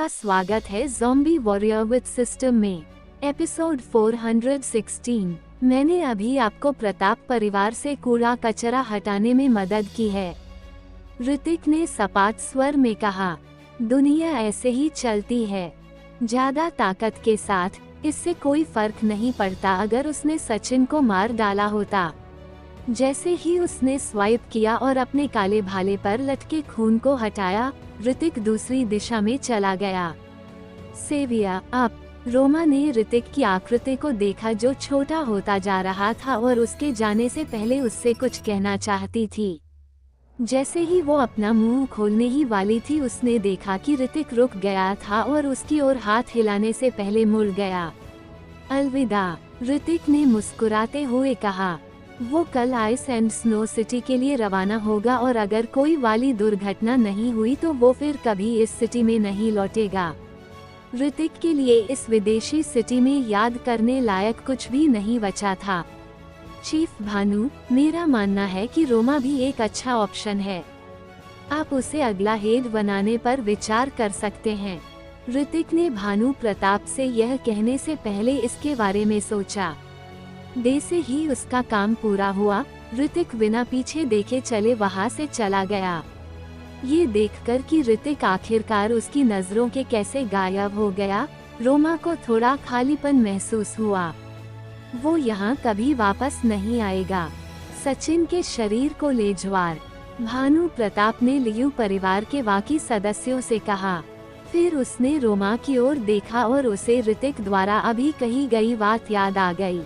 आपका स्वागत है ज़ॉम्बी वॉरियर विद सिस्टम में एपिसोड 416। मैंने अभी आपको प्रताप परिवार से कूड़ा कचरा हटाने में मदद की है। ऋतिक ने सपाट स्वर में कहा, दुनिया ऐसे ही चलती है, ज्यादा ताकत के साथ। इससे कोई फर्क नहीं पड़ता अगर उसने सचिन को मार डाला होता। जैसे ही उसने स्वाइप किया और अपने काले भाले पर लटके खून को हटाया, ऋतिक दूसरी दिशा में चला गया। सेविया अप। रोमा ने ऋतिक की आकृति को देखा जो छोटा होता जा रहा था और उसके जाने से पहले उससे कुछ कहना चाहती थी। जैसे ही वो अपना मुंह खोलने ही वाली थी, उसने देखा कि ऋतिक रुक गया था और उसकी ओर हाथ हिलाने से पहले मुड़ गया। अलविदा, ऋतिक ने मुस्कुराते हुए कहा। वो कल आइस एंड स्नो सिटी के लिए रवाना होगा और अगर कोई वाली दुर्घटना नहीं हुई तो वो फिर कभी इस सिटी में नहीं लौटेगा। ऋतिक के लिए इस विदेशी सिटी में याद करने लायक कुछ भी नहीं बचा था। चीफ भानु, मेरा मानना है कि रोमा भी एक अच्छा ऑप्शन है। आप उसे अगला हेड बनाने पर विचार कर सकते हैं। ऋतिक ने भानु प्रताप से यह कहने से पहले इसके बारे में सोचा। जैसे ही उसका काम पूरा हुआ, ऋतिक बिना पीछे देखे चले वहां से चला गया। ये देखकर कि ऋतिक आखिरकार उसकी नजरों के कैसे गायब हो गया, रोमा को थोड़ा खालीपन महसूस हुआ। वो यहाँ कभी वापस नहीं आएगा। सचिन के शरीर को ले ज्वार, भानु प्रताप ने लियू परिवार के बाकी सदस्यों से कहा। फिर उसने रोमा की ओर देखा और उसे ऋतिक द्वारा अभी कही गई बात याद आ गई।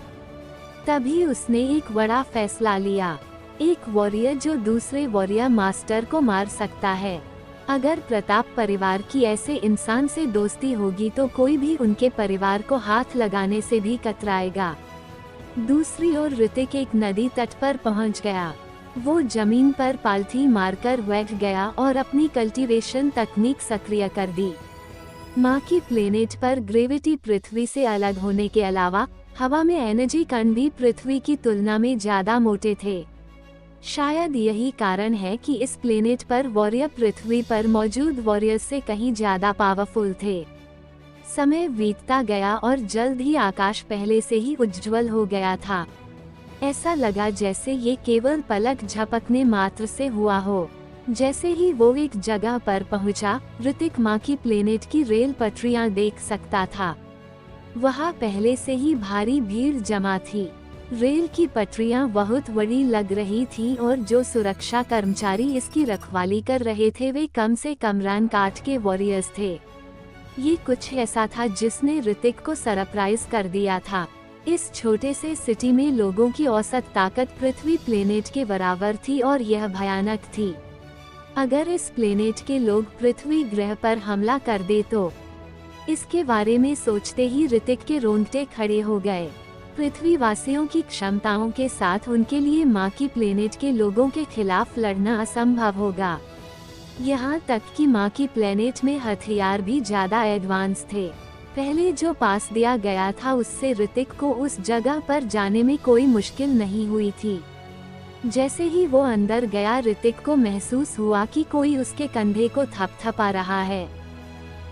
तभी उसने एक बड़ा फैसला लिया। एक वॉरियर जो दूसरे वॉरियर मास्टर को मार सकता है। अगर प्रताप परिवार की ऐसे इंसान से दोस्ती होगी तो कोई भी उनके परिवार को हाथ लगाने से भी कतराएगा। दूसरी ओर ऋतिक एक नदी तट पर पहुंच गया। वो जमीन पर पालथी मारकर बैठ गया और अपनी कल्टीवेशन तकनीक सक्रिय कर दी। माँ की प्लेनेट पर ग्रेविटी पृथ्वी से अलग होने के अलावा हवा में एनर्जी कण भी पृथ्वी की तुलना में ज्यादा मोटे थे। शायद यही कारण है कि इस प्लेनेट पर वॉरियर पृथ्वी पर मौजूद वॉरियर्स से कहीं ज्यादा पावरफुल थे। समय बीतता गया और जल्द ही आकाश पहले से ही उज्जवल हो गया था। ऐसा लगा जैसे ये केवल पलक झपकने मात्र से हुआ हो। जैसे ही वो एक जगह पर पहुंचा, ऋतिक माँ की प्लेनेट की रेल पटरियां देख सकता था। वहाँ पहले से ही भारी भीड़ जमा थी। रेल की पटरियां बहुत बड़ी लग रही थी और जो सुरक्षा कर्मचारी इसकी रखवाली कर रहे थे वे कम से कम रैंक 8 के वॉरियर्स थे। ये कुछ ऐसा था जिसने ऋतिक को सरप्राइज कर दिया था। इस छोटे से सिटी में लोगों की औसत ताकत पृथ्वी प्लेनेट के बराबर थी और यह भयानक थी। अगर इस प्लेनेट के लोग पृथ्वी ग्रह पर हमला कर दे तो। इसके बारे में सोचते ही ऋतिक के रोंगटे खड़े हो गए। पृथ्वीवासियों की क्षमताओं के साथ उनके लिए माँ की प्लेनेट के लोगों के खिलाफ लड़ना असंभव होगा। यहाँ तक कि माँ की प्लेनेट में हथियार भी ज्यादा एडवांस थे। पहले जो पास दिया गया था उससे ऋतिक को उस जगह पर जाने में कोई मुश्किल नहीं हुई थी। जैसे ही वो अंदर गया, ऋतिक को महसूस हुआ कि कोई उसके कंधे को थपथपा रहा है।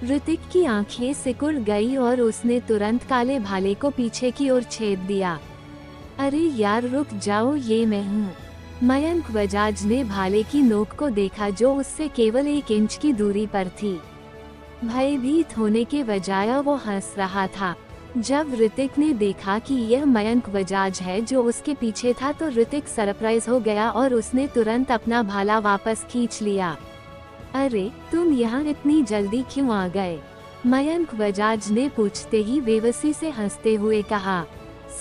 ऋतिक की आंखें सिकुड़ गई और उसने तुरंत काले भाले को पीछे की ओर छेद दिया। अरे यार रुक जाओ, ये मैं हूँ। मयंक बजाज ने भाले की नोक को देखा जो उससे केवल 1 इंच की दूरी पर थी। भयभीत होने के बजाय वो हंस रहा था। जब ऋतिक ने देखा कि यह मयंक बजाज है जो उसके पीछे था तो ऋतिक सरप्राइज हो गया और उसने तुरंत अपना भाला वापस खींच लिया। अरे तुम यहाँ इतनी जल्दी क्यों आ गए? मयंक बजाज ने पूछते ही बेबसी से हंसते हुए कहा।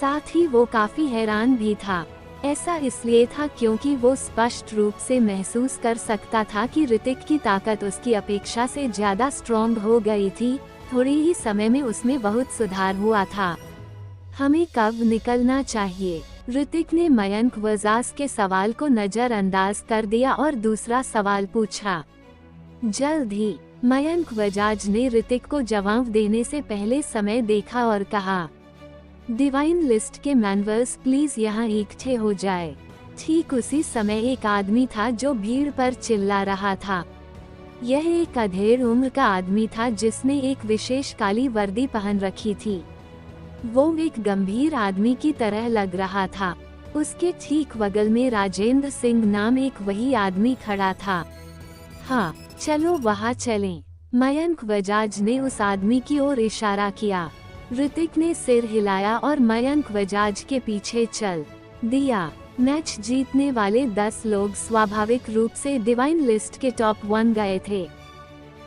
साथ ही वो काफी हैरान भी था। ऐसा इसलिए था क्योंकि वो स्पष्ट रूप से महसूस कर सकता था कि ऋतिक की ताकत उसकी अपेक्षा से ज्यादा स्ट्रॉन्ग हो गई थी। थोड़ी ही समय में उसमें बहुत सुधार हुआ था। हमें कब निकलना चाहिए? ऋतिक ने मयंक बजाज के सवाल को नजरअंदाज कर दिया और दूसरा सवाल पूछा। जल्द ही, मयंक बजाज ने ऋतिक को जवाब देने से पहले समय देखा और कहा। डिवाइन लिस्ट के मेंबर्स प्लीज यहाँ इकट्ठे हो जाए। ठीक उसी समय एक आदमी था जो भीड़ पर चिल्ला रहा था। यह एक अधेड़ उम्र का आदमी था जिसने एक विशेष काली वर्दी पहन रखी थी। वो एक गंभीर आदमी की तरह लग रहा था। उसके ठीक बगल में राजेंद्र सिंह नाम एक वही आदमी खड़ा था। हाँ, चलो वहाँ चलें। मयंक बजाज ने उस आदमी की ओर इशारा किया। ऋतिक ने सिर हिलाया और मयंक बजाज के पीछे चल दिया। मैच जीतने वाले 10 लोग स्वाभाविक रूप से डिवाइन लिस्ट के टॉप 1 गए थे।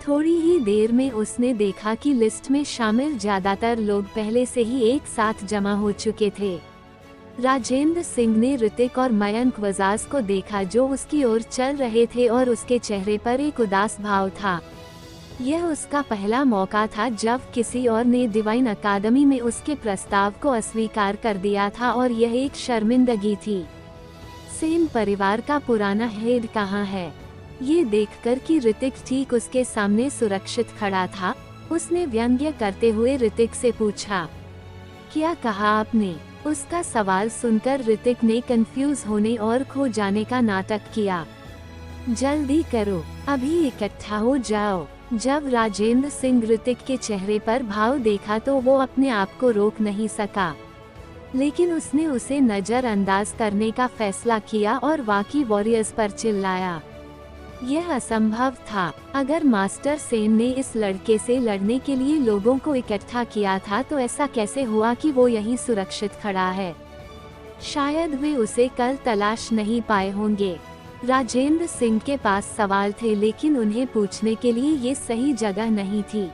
थोड़ी ही देर में उसने देखा कि लिस्ट में शामिल ज्यादातर लोग पहले से ही एक साथ जमा हो चुके थे। राजेंद्र सिंह ने ऋतिक और मयंक बजाज को देखा जो उसकी ओर चल रहे थे और उसके चेहरे पर एक उदास भाव था। यह उसका पहला मौका था जब किसी और ने डिवाइन अकादमी में उसके प्रस्ताव को अस्वीकार कर दिया था और यह एक शर्मिंदगी थी। सेन परिवार का पुराना हेड कहाँ है? ये देखकर कि ऋतिक ठीक उसके सामने सुरक्षित खड़ा था, उसने व्यंग्य करते हुए ऋतिक से पूछा, क्या कहा आपने? उसका सवाल सुनकर ऋतिक ने कंफ्यूज होने और खो जाने का नाटक किया। जल्दी करो, अभी इकट्ठा हो जाओ। जब राजेंद्र सिंह ऋतिक के चेहरे पर भाव देखा तो वो अपने आप को रोक नहीं सका, लेकिन उसने उसे नजरअंदाज करने का फैसला किया और वाकी वॉरियर्स पर चिल्लाया। यह असंभव था। अगर मास्टर सेन ने इस लड़के से लड़ने के लिए लोगों को इकट्ठा किया था तो ऐसा कैसे हुआ कि वो यहीं सुरक्षित खड़ा है? शायद वे उसे कल तलाश नहीं पाए होंगे। राजेंद्र सिंह के पास सवाल थे लेकिन उन्हें पूछने के लिए ये सही जगह नहीं थी।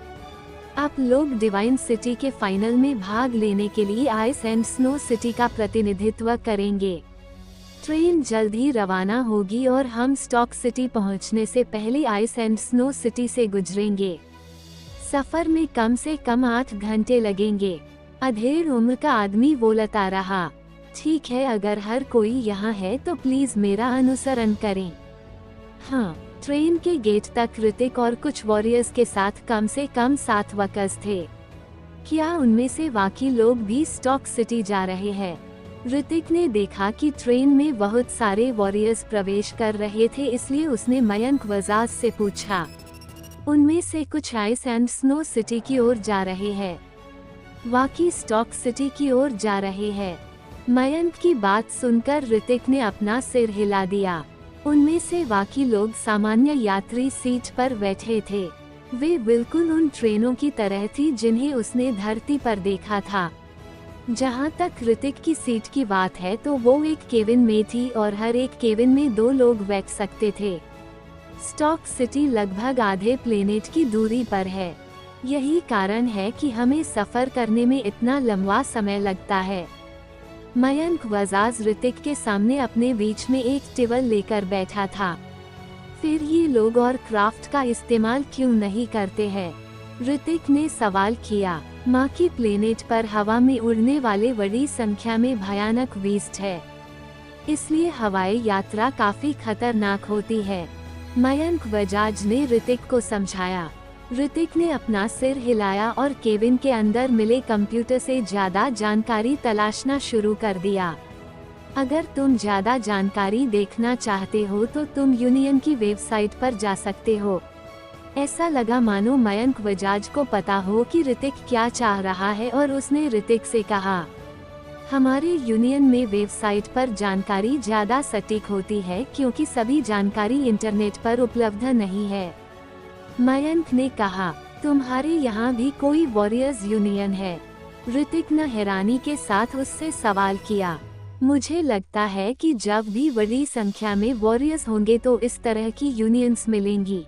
आप लोग डिवाइन सिटी के फाइनल में भाग लेने के लिए आइस एंड स्नो सिटी का प्रतिनिधित्व करेंगे। ट्रेन जल्द ही रवाना होगी और हम स्टॉक सिटी पहुंचने से पहले आइस एंड स्नो सिटी से गुजरेंगे। सफर में कम से कम 8 घंटे लगेंगे। अधेड़ उम्र का आदमी बोलता रहा। ठीक है, अगर हर कोई यहाँ है तो प्लीज मेरा अनुसरण करें। हाँ, ट्रेन के गेट तक ऋतिक और कुछ वॉरियर्स के साथ कम से कम 7 वर्कर्स थे। क्या उनमें से बाकी लोग भी स्टॉक सिटी जा रहे हैं? ऋतिक ने देखा कि ट्रेन में बहुत सारे वॉरियर्स प्रवेश कर रहे थे, इसलिए उसने मयंक बजाज से पूछा, उनमें से कुछ आइस एंड स्नो सिटी की ओर जा रहे हैं? वाकी स्टॉक सिटी की ओर जा रहे हैं। मयंक की बात सुनकर ऋतिक ने अपना सिर हिला दिया। उनमें से बाकी लोग सामान्य यात्री सीट पर बैठे थे। वे बिल्कुल उन ट्रेनों की तरह थी जिन्हें उसने धरती पर देखा था। जहां तक ऋतिक की सीट की बात है तो वो एक केबिन में थी और हर एक केबिन में 2 लोग बैठ सकते थे। स्टॉक सिटी लगभग आधे प्लेनेट की दूरी पर है। यही कारण है कि हमें सफर करने में इतना लंबा समय लगता है। मयंक बजाज ऋतिक के सामने अपने बीच में एक टेबल लेकर बैठा था। फिर ये लोग और क्राफ्ट का इस्तेमाल क्यों नहीं करते हैं? ऋतिक ने सवाल किया। माँ की प्लेनेट पर हवा में उड़ने वाले बड़ी संख्या में भयानक बीस्ट है, इसलिए हवाई यात्रा काफी खतरनाक होती है। मयंक बजाज ने ऋतिक को समझाया। ऋतिक ने अपना सिर हिलाया और केबिन के अंदर मिले कंप्यूटर से ज्यादा जानकारी तलाशना शुरू कर दिया। अगर तुम ज्यादा जानकारी देखना चाहते हो तो तुम यूनियन की वेबसाइट पर जा सकते हो। ऐसा लगा मानो मयंक बजाज को पता हो कि ऋतिक क्या चाह रहा है और उसने ऋतिक से कहा, हमारे यूनियन में वेबसाइट पर जानकारी ज्यादा सटीक होती है क्योंकि सभी जानकारी इंटरनेट पर उपलब्ध नहीं है। मयंक ने कहा, तुम्हारे यहाँ भी कोई वॉरियर्स यूनियन है? ऋतिक ने हैरानी के साथ उससे सवाल किया। मुझे लगता है कि जब भी बड़ी संख्या में वॉरियर्स होंगे तो इस तरह की यूनियंस मिलेंगी।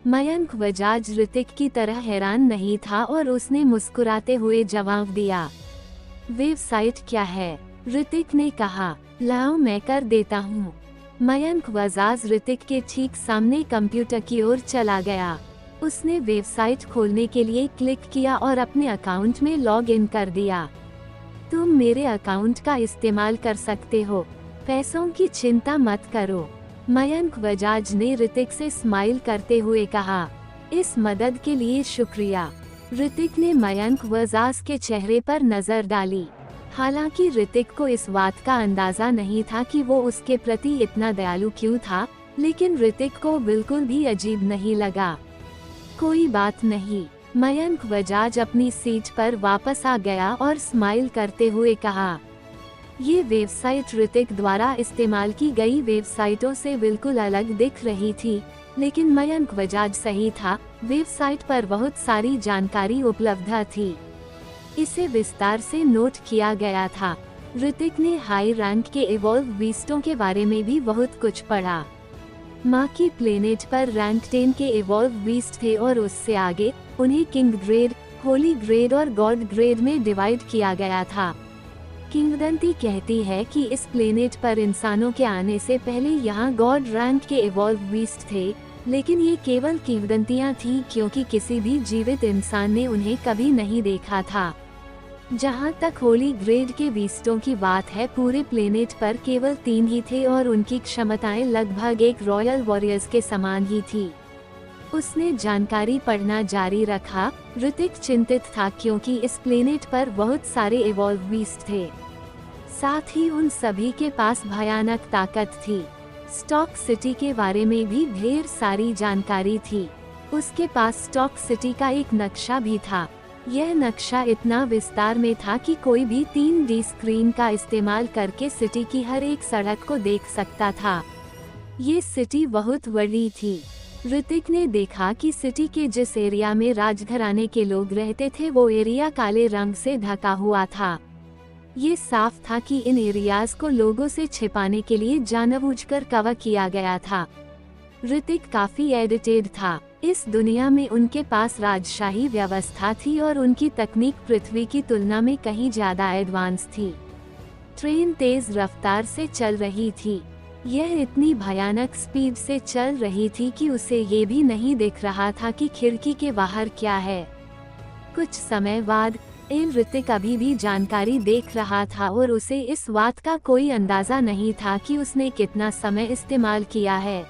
मयंक बजाज ऋतिक की तरह हैरान नहीं था और उसने मुस्कुराते हुए जवाब दिया, वेबसाइट क्या है? ऋतिक ने कहा, लाओ मैं कर देता हूँ। मयंक बजाज ऋतिक के ठीक सामने कंप्यूटर की ओर चला गया। उसने वेबसाइट खोलने के लिए क्लिक किया और अपने अकाउंट में लॉग इन कर दिया। तुम मेरे अकाउंट का इस्तेमाल कर सकते हो, पैसों की चिंता मत करो। मयंक बजाज ने ऋतिक से स्माइल करते हुए कहा, इस मदद के लिए शुक्रिया। ऋतिक ने मयंक बजाज के चेहरे पर नजर डाली। हालांकि ऋतिक को इस बात का अंदाजा नहीं था कि वो उसके प्रति इतना दयालु क्यों था, लेकिन ऋतिक को बिल्कुल भी अजीब नहीं लगा। कोई बात नहीं, मयंक बजाज अपनी सीट पर वापस आ गया और स्माइल करते हुए कहा। ये वेबसाइट ऋतिक द्वारा इस्तेमाल की गई वेबसाइटों से बिल्कुल अलग दिख रही थी, लेकिन मयंक बजाज सही था, वेबसाइट पर बहुत सारी जानकारी उपलब्ध थी। इसे विस्तार से नोट किया गया था। ऋतिक ने हाई रैंक के इवॉल्व बीस्टों के बारे में भी बहुत कुछ पढ़ा। माँ की प्लेनेट पर रैंक 10 के इवॉल्व बीस्ट थे और उससे आगे उन्हें किंग ग्रेड, होली ग्रेड और गॉड ग्रेड में डिवाइड किया गया था। किंवदंती कहती है कि इस प्लेनेट पर इंसानों के आने से पहले यहाँ गॉड रैंक के इवॉल्व बीस्ट थे, लेकिन ये केवल किंवदंतियाँ थीं क्योंकि किसी भी जीवित इंसान ने उन्हें कभी नहीं देखा था। जहाँ तक होली ग्रेड के बीस्टों की बात है, पूरे प्लेनेट पर केवल 3 ही थे और उनकी क्षमताएं लगभग एक रॉयल वॉरियर्स के समान ही थी। उसने जानकारी पढ़ना जारी रखा। ऋतिक चिंतित था क्योंकि इस प्लेनेट पर बहुत सारे इवॉल्व बीस्ट थे, साथ ही उन सभी के पास भयानक ताकत थी। स्टॉक सिटी के बारे में भी ढेर सारी जानकारी थी। उसके पास स्टॉक सिटी का एक नक्शा भी था। यह नक्शा इतना विस्तार में था कि कोई भी 3D स्क्रीन का इस्तेमाल करके सिटी की हर एक सड़क को देख सकता था। ये सिटी बहुत बड़ी थी। ऋतिक ने देखा कि सिटी के जिस एरिया में राजघराने के लोग रहते थे वो एरिया काले रंग से ढका हुआ था। ये साफ था कि इन एरियाज को लोगों से छिपाने के लिए जानबूझकर कवर किया गया था। ऋतिक काफी एडिटेड था। इस दुनिया में उनके पास राजशाही व्यवस्था थी और उनकी तकनीक पृथ्वी की तुलना में कहीं ज्यादा एडवांस थी। ट्रेन तेज रफ्तार से चल रही थी। यह इतनी भयानक स्पीड से चल रही थी कि उसे ये भी नहीं दिख रहा था कि खिड़की के बाहर क्या है। कुछ समय बाद ऋतिक अभी भी जानकारी देख रहा था और उसे इस बात का कोई अंदाजा नहीं था कि उसने कितना समय इस्तेमाल किया है।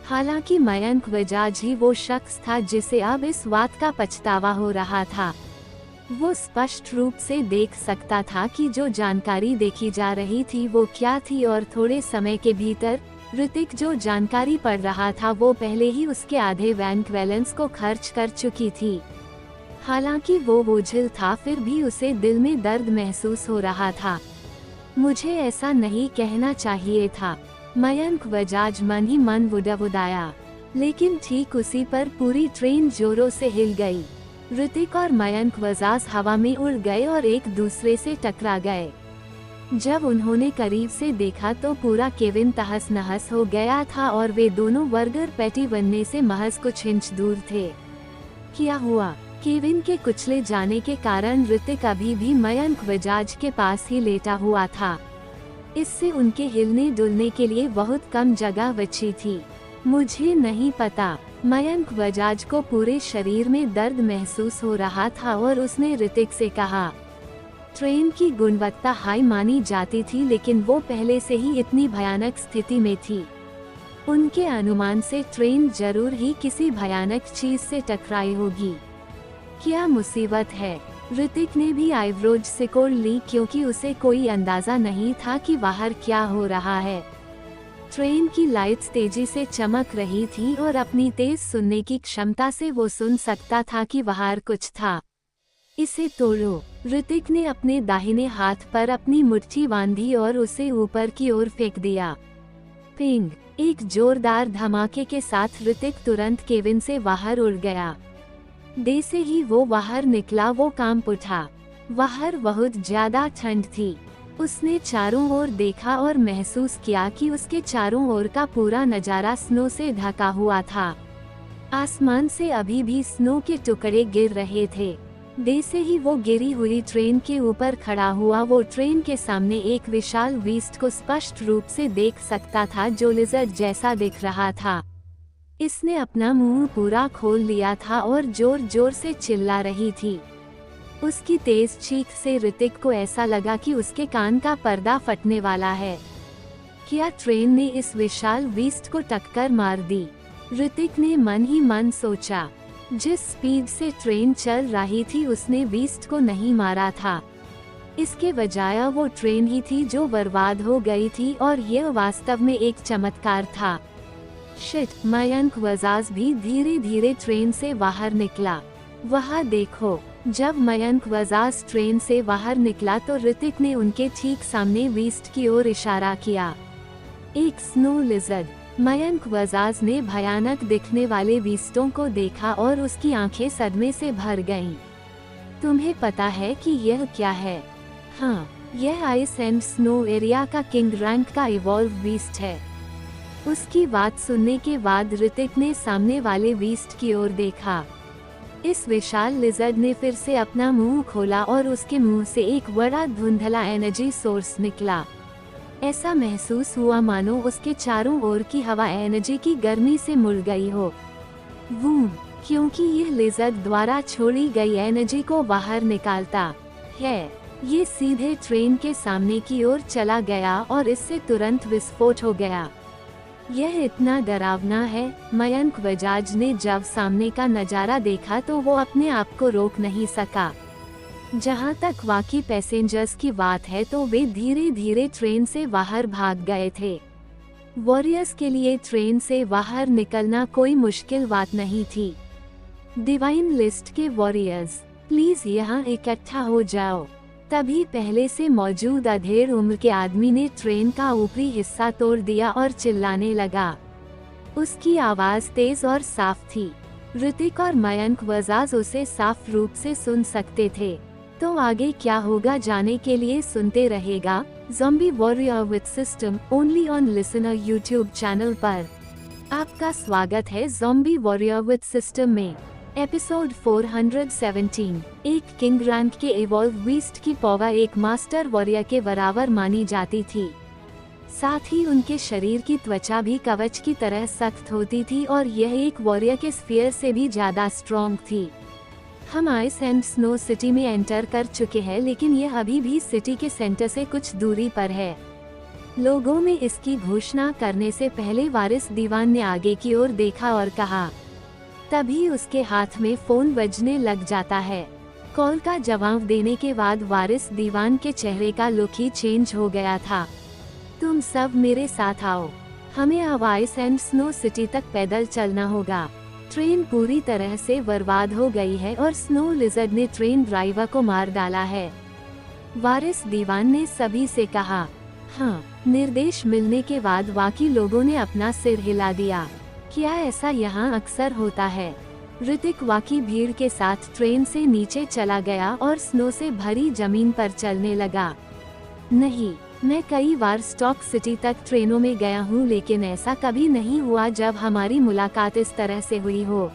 हालांकि मयंक बजाज ही वो शख्स था जिसे अब इस बात का पछतावा हो रहा था। वो स्पष्ट रूप से देख सकता था कि जो जानकारी देखी जा रही थी वो क्या थी और थोड़े समय के भीतर ऋतिक जो जानकारी पढ़ रहा था वो पहले ही उसके आधे बैंक बैलेंस को खर्च कर चुकी थी। हालांकि वो बोझिल था, फिर भी उसे दिल में दर्द महसूस हो रहा था। मुझे ऐसा नहीं कहना चाहिए था, मयंक बजाज मन ही मन बुदबुदाया। लेकिन ठीक उसी पर पूरी ट्रेन जोरों से हिल गई। ऋतिक और मयंक बजाज हवा में उड़ गए और एक दूसरे से टकरा गए। जब उन्होंने करीब से देखा तो पूरा केविन तहस नहस हो गया था और वे दोनों बर्गर पैटी बनने से महज कुछ इंच दूर थे। क्या हुआ? केविन के कुचले जाने के कारण ऋतिक अभी भी मयंक बजाज के पास ही लेटा हुआ था। इससे उनके हिलने डुलने के लिए बहुत कम जगह बची थी। मुझे नहीं पता। मयंक बजाज को पूरे शरीर में दर्द महसूस हो रहा था और उसने ऋतिक से कहा। ट्रेन की गुणवत्ता हाई मानी जाती थी, लेकिन वो पहले से ही इतनी भयानक स्थिति में थी। उनके अनुमान से ट्रेन जरूर ही किसी भयानक चीज से टकराई होगी। क्या मुसीबत है? ऋतिक ने भी आईब्रोज सिकोड़ ली क्योंकि उसे कोई अंदाजा नहीं था कि बाहर क्या हो रहा है। ट्रेन की लाइट्स तेजी से चमक रही थी और अपनी तेज सुनने की क्षमता से वो सुन सकता था कि बाहर कुछ था। इसे तोड़ो। ऋतिक ने अपने दाहिने हाथ पर अपनी मुट्ठी बांधी और उसे ऊपर की ओर फेंक दिया। पिंग! एक जोरदार धमाके के साथ ऋतिक तुरंत केबिन से बाहर उड़ गया। जैसे ही वो बाहर निकला वो कांप उठा। बाहर बहुत ज्यादा ठंड थी। उसने चारों ओर देखा और महसूस किया कि उसके चारों ओर का पूरा नजारा स्नो से ढका हुआ था। आसमान से अभी भी स्नो के टुकड़े गिर रहे थे। जैसे ही वो गिरी हुई ट्रेन के ऊपर खड़ा हुआ, वो ट्रेन के सामने एक विशाल बीस्ट को स्पष्ट रूप से देख सकता था जो लिजर्ड जैसा दिख रहा था। इसने अपना मुंह पूरा खोल लिया था और जोर जोर से चिल्ला रही थी। उसकी तेज चीख से ऋतिक को ऐसा लगा कि उसके कान का पर्दा फटने वाला है। क्या ट्रेन ने इस विशाल बीस्ट को टक्कर मार दी? ऋतिक ने मन ही मन सोचा। जिस स्पीड से ट्रेन चल रही थी उसने बीस्ट को नहीं मारा था। इसके बजाय वो ट्रेन ही थी जो बर्बाद हो गई थी और यह वास्तव में एक चमत्कार था। शिट, मयंक वजाज भी धीरे धीरे ट्रेन से बाहर निकला। वहाँ देखो, जब मयंक वजाज ट्रेन से बाहर निकला तो ऋतिक ने उनके ठीक सामने बीस्ट की ओर इशारा किया। एक स्नो लिजर्ड। मयंक वजाज ने भयानक दिखने वाले बीस्टों को देखा और उसकी आंखें सदमे से भर गईं। तुम्हें पता है कि यह क्या है? हाँ, यह आइस एंड स्नो एरिया का किंग रैंक का इवॉल्व बीस्ट है। उसकी बात सुनने के बाद ऋतिक ने सामने वाले बीस्ट की ओर देखा। इस विशाल लिजर्ड ने फिर से अपना मुंह खोला और उसके मुंह से एक बड़ा धुंधला एनर्जी सोर्स निकला। ऐसा महसूस हुआ मानो उसके चारों ओर की हवा एनर्जी की गर्मी से मुड़ गई हो। वूम, क्योंकि यह लेजर द्वारा छोड़ी गई एनर्जी को बाहर निकालता है। ये सीधे ट्रेन के सामने की ओर चला गया और इससे तुरंत विस्फोट हो गया। यह इतना डरावना है। मयंक बजाज ने जब सामने का नजारा देखा तो वो अपने आप को रोक नहीं सका। जहां तक बाकी पैसेंजर्स की बात है तो वे धीरे धीरे ट्रेन से बाहर भाग गए थे। वॉरियर्स के लिए ट्रेन से बाहर निकलना कोई मुश्किल बात नहीं थी। डिवाइन लिस्ट के वॉरियर्स, प्लीज यहाँ इकट्ठा हो जाओ। तभी पहले से मौजूद अधेड़ उम्र के आदमी ने ट्रेन का ऊपरी हिस्सा तोड़ दिया और चिल्लाने लगा। उसकी आवाज तेज और साफ थी। ऋतिक और मयंक वजाज उसे साफ रूप से सुन सकते थे। तो आगे क्या होगा जाने के लिए सुनते रहेगा zombie warrior with system only on listener YouTube channel पर। आपका स्वागत है ज़ॉम्बी वॉरियर विद सिस्टम में। एपिसोड 417। एक किंग रैंक के इवॉल्व बीस्ट की पावर एक मास्टर वॉरियर के बराबर मानी जाती थी। साथ ही उनके शरीर की त्वचा भी कवच की तरह सख्त होती थी और यह एक वॉरियर के स्फीयर से भी ज्यादा स्ट्रॉन्ग थी। हम आइस एंड स्नो सिटी में एंटर कर चुके हैं, लेकिन यह अभी भी सिटी के सेंटर से कुछ दूरी पर है। लोगों में इसकी घोषणा करने से पहले वारिस दीवान ने आगे की ओर देखा और कहा। तभी उसके हाथ में फोन बजने लग जाता है। कॉल का जवाब देने के बाद वारिस दीवान के चेहरे का लुक ही चेंज हो गया था। तुम सब मेरे साथ आओ, हमें अब आइस एंड स्नो सिटी तक पैदल चलना होगा। ट्रेन पूरी तरह से बर्बाद हो गई है और स्नो लिजर्ड ने ट्रेन ड्राइवर को मार डाला है। वारिस दीवान ने सभी से कहा। हाँ, निर्देश मिलने के बाद बाकी लोगों ने अपना सिर हिला दिया। क्या ऐसा यहाँ अक्सर होता है? ऋतिक बाकी भीड़ के साथ ट्रेन से नीचे चला गया और स्नो से भरी जमीन पर चलने लगा। नहीं, मैं कई बार स्टॉक सिटी तक ट्रेनों में गया हूँ, लेकिन ऐसा कभी नहीं हुआ जब हमारी मुलाकात इस तरह से हुई हो।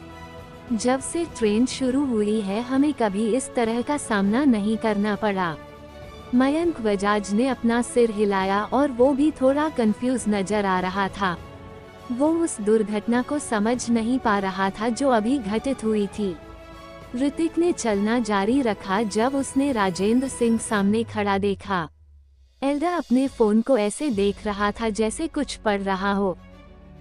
जब से ट्रेन शुरू हुई है हमें कभी इस तरह का सामना नहीं करना पड़ा। मयंक बजाज ने अपना सिर हिलाया और वो भी थोड़ा कंफ्यूज नजर आ रहा था। वो उस दुर्घटना को समझ नहीं पा रहा था जो अभी घटित हुई थी। ऋतिक ने चलना जारी रखा जब उसने राजेंद्र सिंह सामने खड़ा देखा। एल्डा अपने फोन को ऐसे देख रहा था जैसे कुछ पढ़ रहा हो।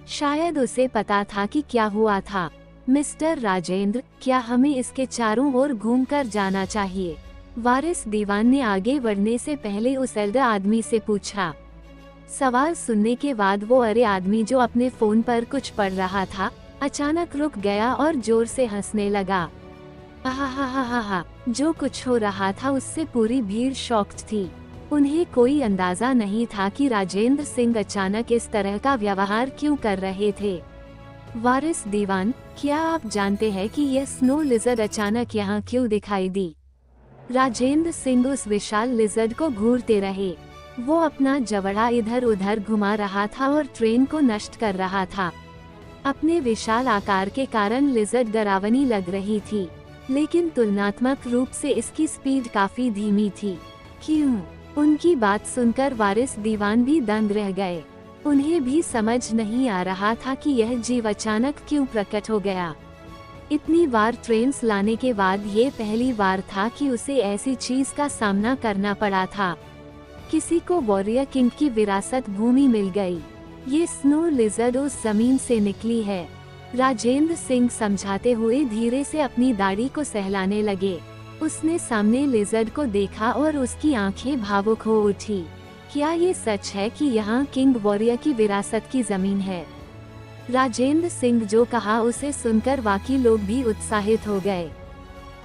शायद उसे पता था कि क्या हुआ था। मिस्टर राजेंद्र, क्या हमें इसके चारों ओर घूमकर जाना चाहिए? वारिस दीवान ने आगे बढ़ने से पहले उस एल्डा आदमी से पूछा। सवाल सुनने के बाद वो अरे आदमी जो अपने फोन पर कुछ पढ़ रहा था अचानक रुक गया और जोर से हंसने लगा। आहा, जो कुछ हो रहा था उससे पूरी भीड़ शॉक्ड थी। उन्हें कोई अंदाजा नहीं था कि राजेंद्र सिंह अचानक इस तरह का व्यवहार क्यों कर रहे थे। वारिस दीवान, क्या आप जानते हैं कि यह स्नो लिजर्ड अचानक यहाँ क्यों दिखाई दी? राजेंद्र सिंह उस विशाल लिजर्ड को घूरते रहे। वो अपना जबड़ा इधर उधर घुमा रहा था और ट्रेन को नष्ट कर रहा था। अपने विशाल आकार के कारण लिजर्ड डरावनी लग रही थी, लेकिन तुलनात्मक रूप से इसकी स्पीड काफी धीमी थी। क्यों? उनकी बात सुनकर वारिस दीवान भी दंग रह गए। उन्हें भी समझ नहीं आ रहा था कि यह जीव अचानक क्यों प्रकट हो गया। इतनी बार ट्रेन लाने के बाद ये पहली बार था कि उसे ऐसी चीज का सामना करना पड़ा था। किसी को वॉरियर किंग की विरासत भूमि मिल गई। ये स्नो लिजर्ड उस जमीन से निकली है। राजेंद्र सिंह समझाते हुए धीरे से अपनी दाढ़ी को सहलाने लगे। उसने सामने लिजर्ड को देखा और उसकी आंखें भावुक हो उठी। क्या ये सच है कि यहाँ किंग वॉरियर की विरासत की जमीन है? राजेंद्र सिंह जो कहा उसे सुनकर बाकी लोग भी उत्साहित हो गए।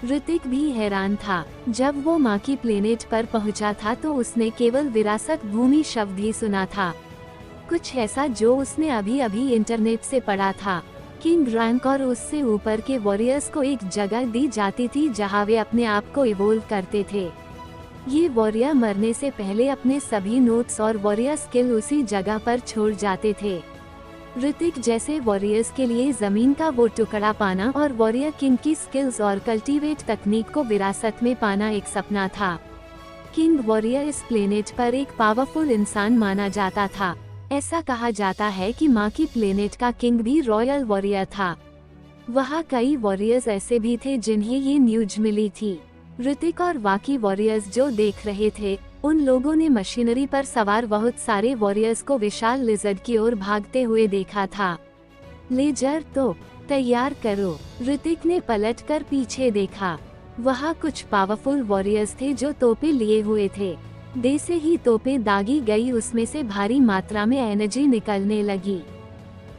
ऋतिक भी हैरान था। जब वो माँ की प्लेनेट पर पहुंचा था तो उसने केवल विरासत भूमि शब्द ही सुना था, कुछ ऐसा जो उसने अभी अभी इंटरनेट से पढ़ा था। किंग रैंक और उससे ऊपर के वॉरियर्स को एक जगह दी जाती थी जहां वे अपने आप को इवोल्व करते थे। ये वॉरियर मरने से पहले अपने सभी नोट्स और वॉरियर स्किल उसी जगह पर छोड़ जाते थे। ऋतिक जैसे वॉरियर्स के लिए जमीन का वो टुकड़ा पाना और वॉरियर किंग की स्किल्स और कल्टीवेट तकनीक को विरासत में पाना एक सपना था। किंग वॉरियर इस प्लेनेट पर एक पावरफुल इंसान माना जाता था। ऐसा कहा जाता है कि माँ की प्लेनेट का किंग भी रॉयल वॉरियर था। वहाँ कई वॉरियर्स ऐसे भी थे जिन्हें ये न्यूज मिली थी। ऋतिक और बाकी वॉरियर्स जो देख रहे थे, उन लोगों ने मशीनरी पर सवार बहुत सारे वॉरियर्स को विशाल लिजर्ड की ओर भागते हुए देखा था। लेजर तो तैयार करो। ऋतिक ने पलटकर पीछे देखा। वहाँ कुछ पावरफुल वॉरियर्स थे जो तोपे लिए हुए थे। जैसे ही तोपें दागी गई उसमें से भारी मात्रा में एनर्जी निकलने लगी।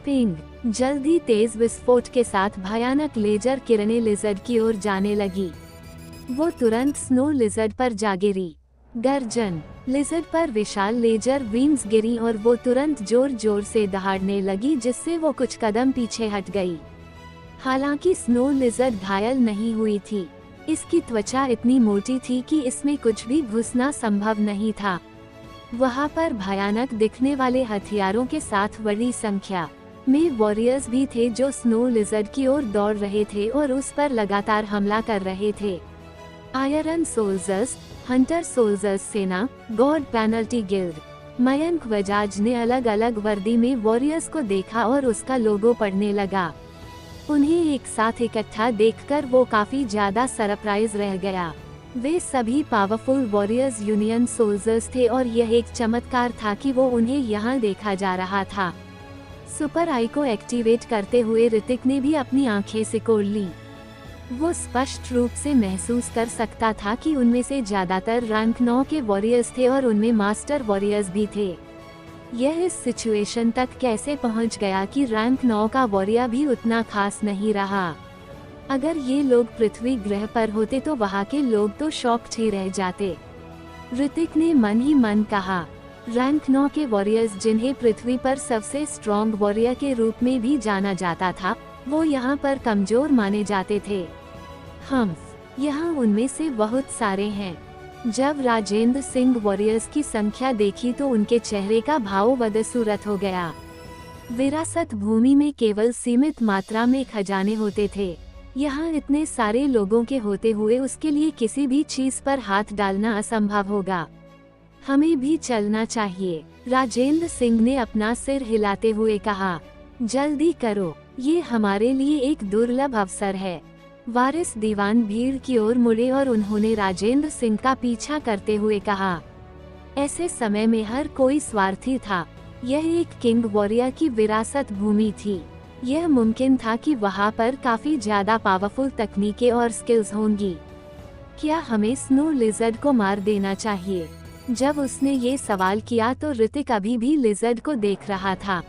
पिंग, जल्दी तेज विस्फोट के साथ भयानक लेजर किरणें लिजर्ड की ओर जाने लगी। वो तुरंत स्नो लिजर्ड पर जा गिरी। गर्जन, लिजर्ड पर विशाल लेजर बीम्स गिरी और वो तुरंत जोर जोर से दहाड़ने लगी जिससे वो कुछ कदम पीछे हट गई। हालांकि स्नो लिजर्ड घायल नहीं हुई थी। इसकी त्वचा इतनी मोटी थी कि इसमें कुछ भी घुसना संभव नहीं था। वहाँ पर भयानक दिखने वाले हथियारों के साथ बड़ी संख्या में वॉरियर्स भी थे जो स्नो लिजर्ड की ओर दौड़ रहे थे और उस पर लगातार हमला कर रहे थे। आयरन सोल्जर्स, हंटर सोल्जर्स सेना, God penalty guild. Mayank Bajaj ने अलग अलग वर्दी में वॉरियर्स को देखा और उसका लोगो पढ़ने लगा। उन्हें एक साथ इकट्ठा देखकर वो काफी ज्यादा सरप्राइज रह गया। वे सभी पावरफुल वॉरियर्स यूनियन सोल्जर्स थे और यह एक चमत्कार था कि वो उन्हें यहाँ देखा जा रहा था। सुपर आई को एक्टिवेट करते हुए ऋतिक ने भी अपनी आंखें सिकोड़ ली। वो स्पष्ट रूप से महसूस कर सकता था कि उनमें से ज्यादातर रैंक 9 के वॉरियर्स थे और उनमें मास्टर वॉरियर्स भी थे। यह इस सिचुएशन तक कैसे पहुंच गया कि रैंक 9 का वॉरियर भी उतना खास नहीं रहा। अगर ये लोग पृथ्वी ग्रह पर होते तो वहाँ के लोग तो शॉक्ड ही रह जाते। ऋतिक ने मन ही मन कहा, रैंक 9 के वॉरियर्स जिन्हें पृथ्वी पर सबसे स्ट्रॉन्ग वॉरियर के रूप में भी जाना जाता था, वो यहाँ पर कमजोर माने जाते थे। यहाँ उनमें से बहुत सारे हैं। जब राजेंद्र सिंह वॉरियर्स की संख्या देखी तो उनके चेहरे का भाव बदसूरत हो गया। विरासत भूमि में केवल सीमित मात्रा में खजाने होते थे। यहाँ इतने सारे लोगों के होते हुए उसके लिए किसी भी चीज पर हाथ डालना असंभव होगा। हमें भी चलना चाहिए, राजेंद्र सिंह ने अपना सिर हिलाते हुए कहा। जल्दी करो, ये हमारे लिए एक दुर्लभ अवसर है। वारिस दीवान भीड़ की ओर मुड़े और उन्होंने राजेंद्र सिंह का पीछा करते हुए कहा। ऐसे समय में हर कोई स्वार्थी था। यह एक किंग वॉरियर की विरासत भूमि थी। यह मुमकिन था कि वहाँ पर काफी ज्यादा पावरफुल तकनीकें और स्किल्स होंगी। क्या हमें स्नो लिजर्ड को मार देना चाहिए? जब उसने ये सवाल किया तो ऋतिक अभी भी लिजर्ड को देख रहा था।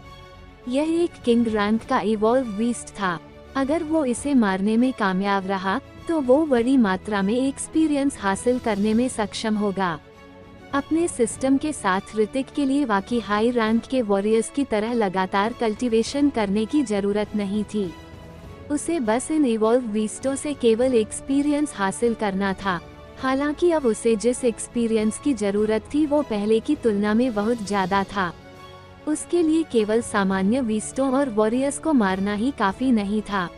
यह एक किंग रैंक का इवॉल्व बीस्ट था। अगर वो इसे मारने में कामयाब रहा तो वो बड़ी मात्रा में एक्सपीरियंस हासिल करने में सक्षम होगा। अपने सिस्टम के साथ ऋतिक के लिए वाकई हाई रैंक के वॉरियर्स की तरह लगातार कल्टीवेशन करने की जरूरत नहीं थी। उसे बस इन इवॉल्व बीस्टों से केवल एक्सपीरियंस हासिल करना था। हालांकि अब उसे जिस एक्सपीरियंस की जरूरत थी वो पहले की तुलना में बहुत ज्यादा था। उसके लिए केवल सामान्य बीस्टों और वॉरियर्स को मारना ही काफी नहीं था।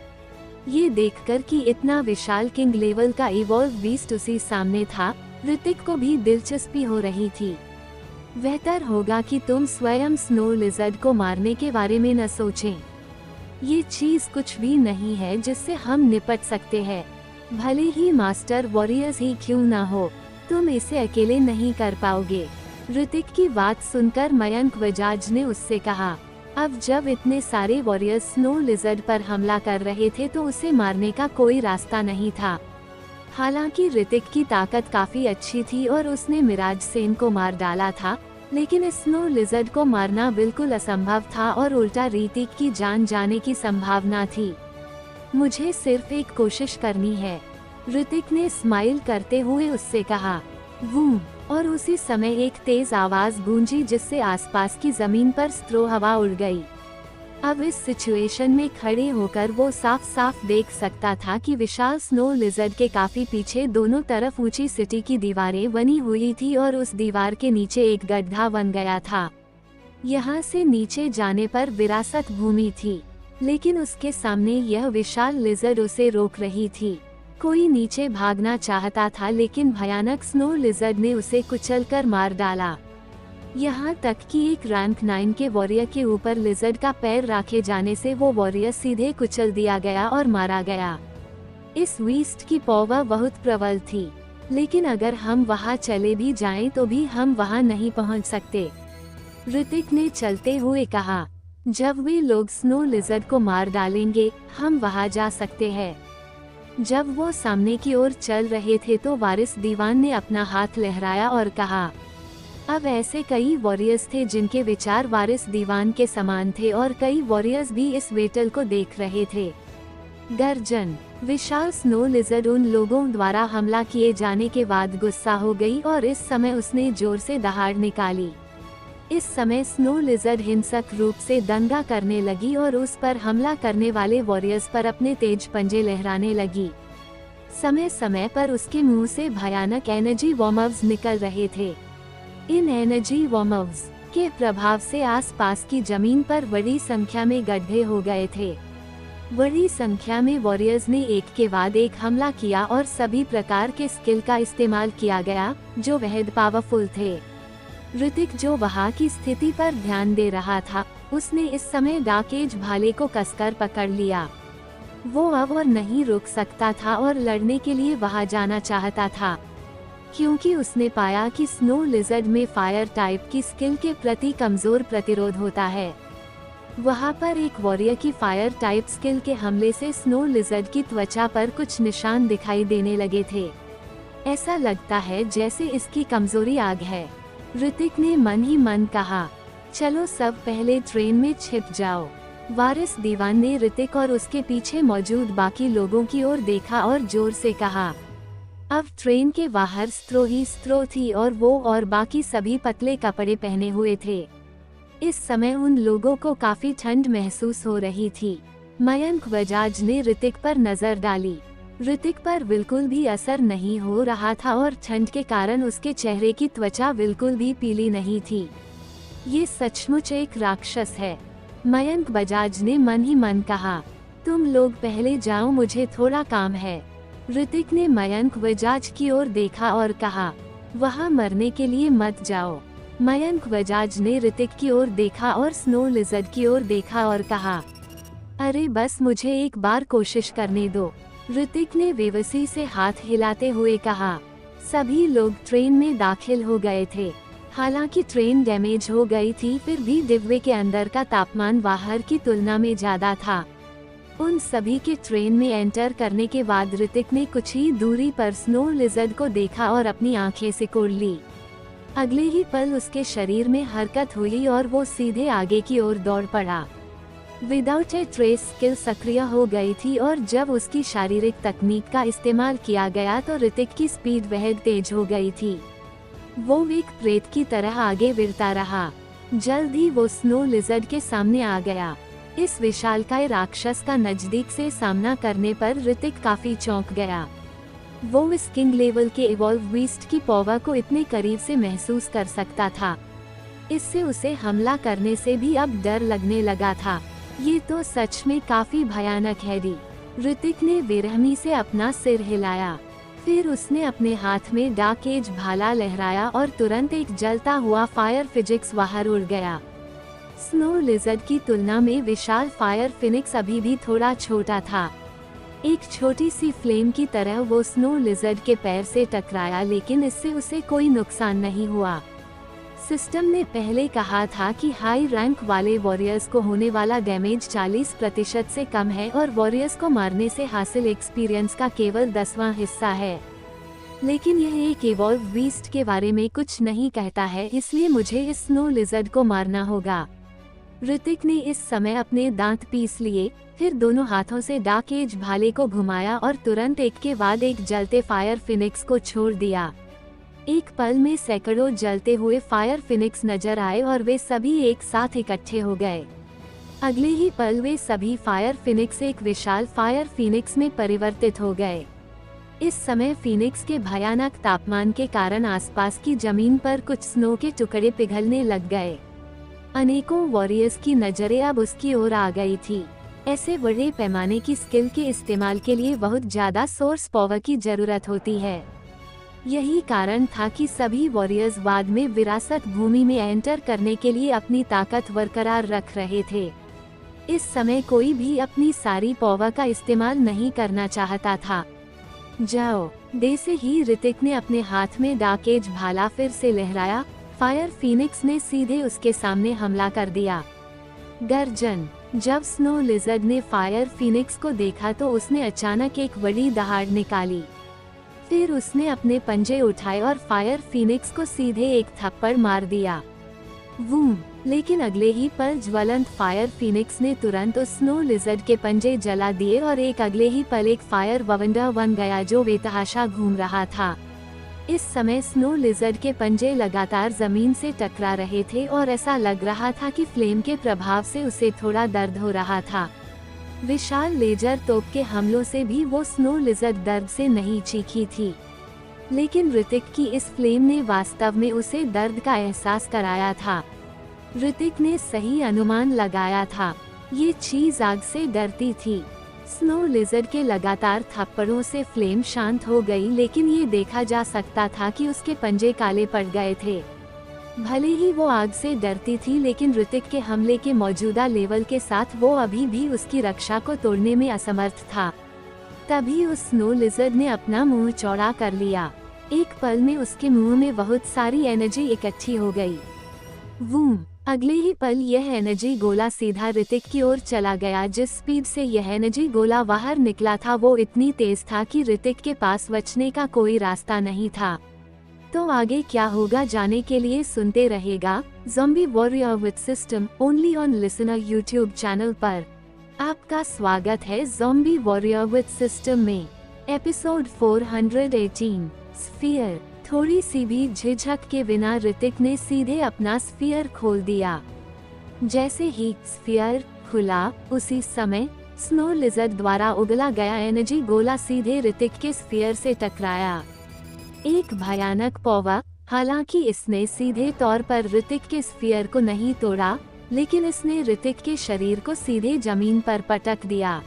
ये देखकर कि इतना विशाल किंग लेवल का इवॉल्व बीस्ट उसी सामने था, ऋतिक को भी दिलचस्पी हो रही थी। बेहतर होगा कि तुम स्वयं स्नो लिजर्ड को मारने के बारे में न सोचें। ये चीज कुछ भी नहीं है जिससे हम निपट सकते हैं। भले ही मास्टर वॉरियर्स ही क्यों ना हो, तुम इसे अकेले नहीं कर पाओगे। ऋतिक की बात सुनकर मयंक बजाज ने उससे कहा। अब जब इतने सारे वॉरियर्स स्नो लिजर्ड पर हमला कर रहे थे तो उसे मारने का कोई रास्ता नहीं था। हालांकि ऋतिक की ताकत काफी अच्छी थी और उसने मिराज सेन को मार डाला था, लेकिन इस स्नो लिजर्ड को मारना बिल्कुल असंभव था और उल्टा ऋतिक की जान जाने की संभावना थी। मुझे सिर्फ एक कोशिश करनी है, ऋतिक ने स्माइल करते हुए उससे कहा। वूम, और उसी समय एक तेज आवाज गूंजी जिससे आसपास की जमीन पर स्त्रो हवा उड़ गई। अब इस सिचुएशन में खड़े होकर वो साफ साफ देख सकता था कि विशाल स्नो लिजर्ड के काफी पीछे दोनों तरफ ऊंची सिटी की दीवारें बनी हुई थी और उस दीवार के नीचे एक गड्ढा बन गया था। यहाँ से नीचे जाने पर विरासत भूमि थी, लेकिन उसके सामने यह विशाल लिजर्ड उसे रोक रही थी। कोई नीचे भागना चाहता था लेकिन भयानक स्नो लिजर्ड ने उसे कुचलकर मार डाला। यहाँ तक कि एक रैंक 9 के वॉरियर के ऊपर लिजर्ड का पैर रखे जाने से वो वॉरियर सीधे कुचल दिया गया और मारा गया। इस बीस्ट की पावर बहुत प्रबल थी, लेकिन अगर हम वहाँ चले भी जाएं तो भी हम वहाँ नहीं पहुँच सकते, ऋतिक ने चलते हुए कहा। जब वे लोग स्नो लिजर्ड को मार डालेंगे हम वहाँ जा सकते हैं। जब वो सामने की ओर चल रहे थे तो वारिस दीवान ने अपना हाथ लहराया और कहा। अब ऐसे कई वॉरियर्स थे जिनके विचार वारिस दीवान के समान थे और कई वॉरियर्स भी इस बेटल को देख रहे थे। गर्जन, विशाल स्नो लिजर्ड उन लोगों द्वारा हमला किए जाने के बाद गुस्सा हो गई और इस समय उसने जोर से दहाड़ निकाली। इस समय स्नो लिजर्ड हिंसक रूप से दंगा करने लगी और उस पर हमला करने वाले वॉरियर्स पर अपने तेज पंजे लहराने लगी। समय समय पर उसके मुंह से भयानक एनर्जी वॉर्म्स निकल रहे थे। इन एनर्जी वॉर्म्स के प्रभाव से आसपास की जमीन पर बड़ी संख्या में गड्ढे हो गए थे। बड़ी संख्या में वॉरियर्स ने एक के बाद एक हमला किया और सभी प्रकार के स्किल का इस्तेमाल किया गया जो बेहद पावरफुल थे। ऋतिक जो वहाँ की स्थिति पर ध्यान दे रहा था, उसने इस समय डार्क एज भाले को कसकर पकड़ लिया। वो अब और नहीं रुक सकता था और लड़ने के लिए वहाँ जाना चाहता था, क्योंकि उसने पाया कि स्नो लिजर्ड में फायर टाइप की स्किल के प्रति कमजोर प्रतिरोध होता है। वहाँ पर एक वॉरियर की फायर टाइप स्किल के हमले से स्नो लिजर्ड की त्वचा पर कुछ निशान दिखाई देने लगे थे। ऐसा लगता है जैसे इसकी कमजोरी आग है, ऋतिक ने मन ही मन कहा। चलो सब पहले ट्रेन में छिप जाओ। वारिस दीवान ने ऋतिक और उसके पीछे मौजूद बाकी लोगों की ओर देखा और जोर से कहा। अब ट्रेन के बाहर स्त्रो ही स्त्रो थी और वो और बाकी सभी पतले कपड़े पहने हुए थे। इस समय उन लोगों को काफी ठंड महसूस हो रही थी। मयंक बजाज ने ऋतिक पर नजर डाली। ऋतिक पर बिल्कुल भी असर नहीं हो रहा था और ठंड के कारण उसके चेहरे की त्वचा बिल्कुल भी पीली नहीं थी। ये सचमुच एक राक्षस है, मयंक बजाज ने मन ही मन कहा। तुम लोग पहले जाओ, मुझे थोड़ा काम है। ऋतिक ने मयंक बजाज की ओर देखा और कहा, वहाँ मरने के लिए मत जाओ। मयंक बजाज ने ऋतिक की ओर देखा और स्नो लिजर्ड की ओर देखा और कहा, अरे बस मुझे एक बार कोशिश करने दो। ऋतिक ने बेबसी से हाथ हिलाते हुए कहा। सभी लोग ट्रेन में दाखिल हो गए थे। हालांकि ट्रेन डैमेज हो गई थी, फिर भी डिब्बे के अंदर का तापमान बाहर की तुलना में ज्यादा था। उन सभी के ट्रेन में एंटर करने के बाद ऋतिक ने कुछ ही दूरी पर स्नो लिजर्ड को देखा और अपनी आंखें सिकोड़ ली। अगले ही पल उसके शरीर में हरकत हुई और वो सीधे आगे की ओर दौड़ पड़ा। विदाउट ए ट्रेस स्किल सक्रिय हो गई थी और जब उसकी शारीरिक तकनीक का इस्तेमाल किया गया तो ऋतिक की स्पीड बेहद तेज हो गई थी। वो एक प्रेत की तरह आगे बढ़ता रहा। जल्द ही वो स्नो लिजर्ड के सामने आ गया। इस विशालकाय राक्षस का नजदीक से सामना करने पर ऋतिक काफी चौंक गया। वो इस किंग लेवल के इवॉल्व बीस्ट की पावर को इतने करीब से महसूस कर सकता था। इससे उसे हमला करने से भी अब डर लगने लगा था। ये तो सच में काफी भयानक है। ऋतिक ने बेरहमी से अपना सिर हिलाया। फिर उसने अपने हाथ में डार्क एज भाला लहराया और तुरंत एक जलता हुआ फायर फिजिक्स बाहर उड़ गया। स्नो लिजर्ड की तुलना में विशाल फायर फिनिक्स अभी भी थोड़ा छोटा था। एक छोटी सी फ्लेम की तरह वो स्नो लिजर्ड के पैर से टकराया, लेकिन इससे उसे कोई नुकसान नहीं हुआ। सिस्टम ने पहले कहा था कि हाई रैंक वाले वॉरियर्स को होने वाला डैमेज 40% से कम है और वॉरियर्स को मारने से हासिल एक्सपीरियंस का केवल 10वां हिस्सा है। लेकिन यह एक इवॉल्व बीस्ट के बारे में कुछ नहीं कहता है, इसलिए मुझे इस स्नो लिजर्ड को मारना होगा। ऋतिक ने इस समय अपने दांत पीस लिए, फिर दोनों हाथों से डार्क एज भाले को घुमाया और तुरंत एक के बाद एक जलते फायर फिनिक्स को छोड़ दिया। एक पल में सैकड़ों जलते हुए फायर फिनिक्स नजर आए और वे सभी एक साथ इकट्ठे हो गए। अगले ही पल वे सभी फायर फिनिक्स एक विशाल फायर फिनिक्स में परिवर्तित हो गए। इस समय फिनिक्स के भयानक तापमान के कारण आसपास की जमीन पर कुछ स्नो के टुकड़े पिघलने लग गए। अनेकों वॉरियर्स की नजरें अब उसकी ओर आ गई थी। ऐसे बड़े पैमाने की स्किल के इस्तेमाल के लिए बहुत ज्यादा सोर्स पावर की जरूरत होती है। यही कारण था कि सभी वॉरियर्स बाद में विरासत भूमि में एंटर करने के लिए अपनी ताकत बरकरार रख रहे थे। इस समय कोई भी अपनी सारी पावर का इस्तेमाल नहीं करना चाहता था। जाओ, जैसे ही ऋतिक ने अपने हाथ में डार्क एज भाला फिर से लहराया, फायर फिनिक्स ने सीधे उसके सामने हमला कर दिया। गर्जन। जब स्नो लिजर्ड ने फायर फिनिक्स को देखा तो उसने अचानक एक बड़ी दहाड़ निकाली। फिर उसने अपने पंजे उठाए और फायर फिनिक्स को सीधे एक थप्पड़ मार दिया। वूम! लेकिन अगले ही पल ज्वलंत फायर फिनिक्स ने तुरंत उस स्नो लिजर्ड के पंजे जला दिए और एक अगले ही पल एक फायर वंडर बन गया जो बेतहाशा घूम रहा था। इस समय स्नो लिजर्ड के पंजे लगातार जमीन से टकरा रहे थे और ऐसा लग रहा था कि फ्लेम के प्रभाव से उसे थोड़ा दर्द हो रहा था। विशाल लेजर तोप के हमलों से भी वो स्नो लिजर्ड दर्द से नहीं चीखी थी, लेकिन ऋतिक की इस फ्लेम ने वास्तव में उसे दर्द का एहसास कराया था। ऋतिक ने सही अनुमान लगाया था। ये चीज आग से डरती थी। स्नो लिजर्ड के लगातार थप्पड़ों से फ्लेम शांत हो गई, लेकिन ये देखा जा सकता था कि उसके पंजे काले पड़ गए थे। भले ही वो आग से डरती थी, लेकिन ऋतिक के हमले के मौजूदा लेवल के साथ वो अभी भी उसकी रक्षा को तोड़ने में असमर्थ था। तभी उस स्नो लिजर्ड ने अपना मुंह चौड़ा कर लिया। एक पल में उसके मुंह में बहुत सारी एनर्जी इकट्ठी हो गई। वूम! अगले ही पल यह एनर्जी गोला सीधा ऋतिक की ओर चला गया। जिस स्पीड से यह एनर्जी गोला बाहर निकला था वो इतनी तेज था कि ऋतिक के पास बचने का कोई रास्ता नहीं था। तो आगे क्या होगा जाने के लिए सुनते रहेगा zombie warrior with system only on listener YouTube channel पर। आपका स्वागत है ज़ॉम्बी वॉरियर विद सिस्टम में। Episode 418 sphere. थोड़ी सी भी झिझक के बिना ऋतिक ने सीधे अपना स्फीयर खोल दिया। जैसे ही स्फीयर खुला, उसी समय स्नो लिजर्ड द्वारा उगला गया एनर्जी गोला सीधे ऋतिक के स्फीयर से टकराया। एक भयानक पौवा। हालांकि इसने सीधे तौर पर ऋतिक के स्फीयर को नहीं तोड़ा, लेकिन इसने ऋतिक के शरीर को सीधे जमीन पर पटक दिया।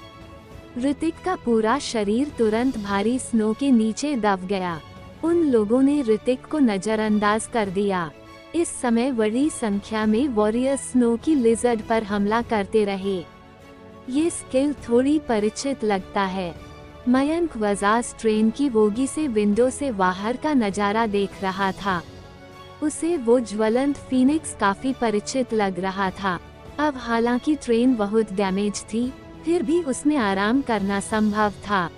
ऋतिक का पूरा शरीर तुरंत भारी स्नो के नीचे दब गया। उन लोगों ने ऋतिक को नजरअंदाज कर दिया। इस समय बड़ी संख्या में वॉरियर्स स्नो की लिजर्ड पर हमला करते रहे। ये स्किल थोड़ी परिचित लगता है। मयंक वजाज ट्रेन की बोगी से विंडो से बाहर का नजारा देख रहा था। उसे वो ज्वलंत फिनिक्स काफी परिचित लग रहा था। अब हालांकि ट्रेन बहुत डैमेज थी, फिर भी उसमें आराम करना संभव था।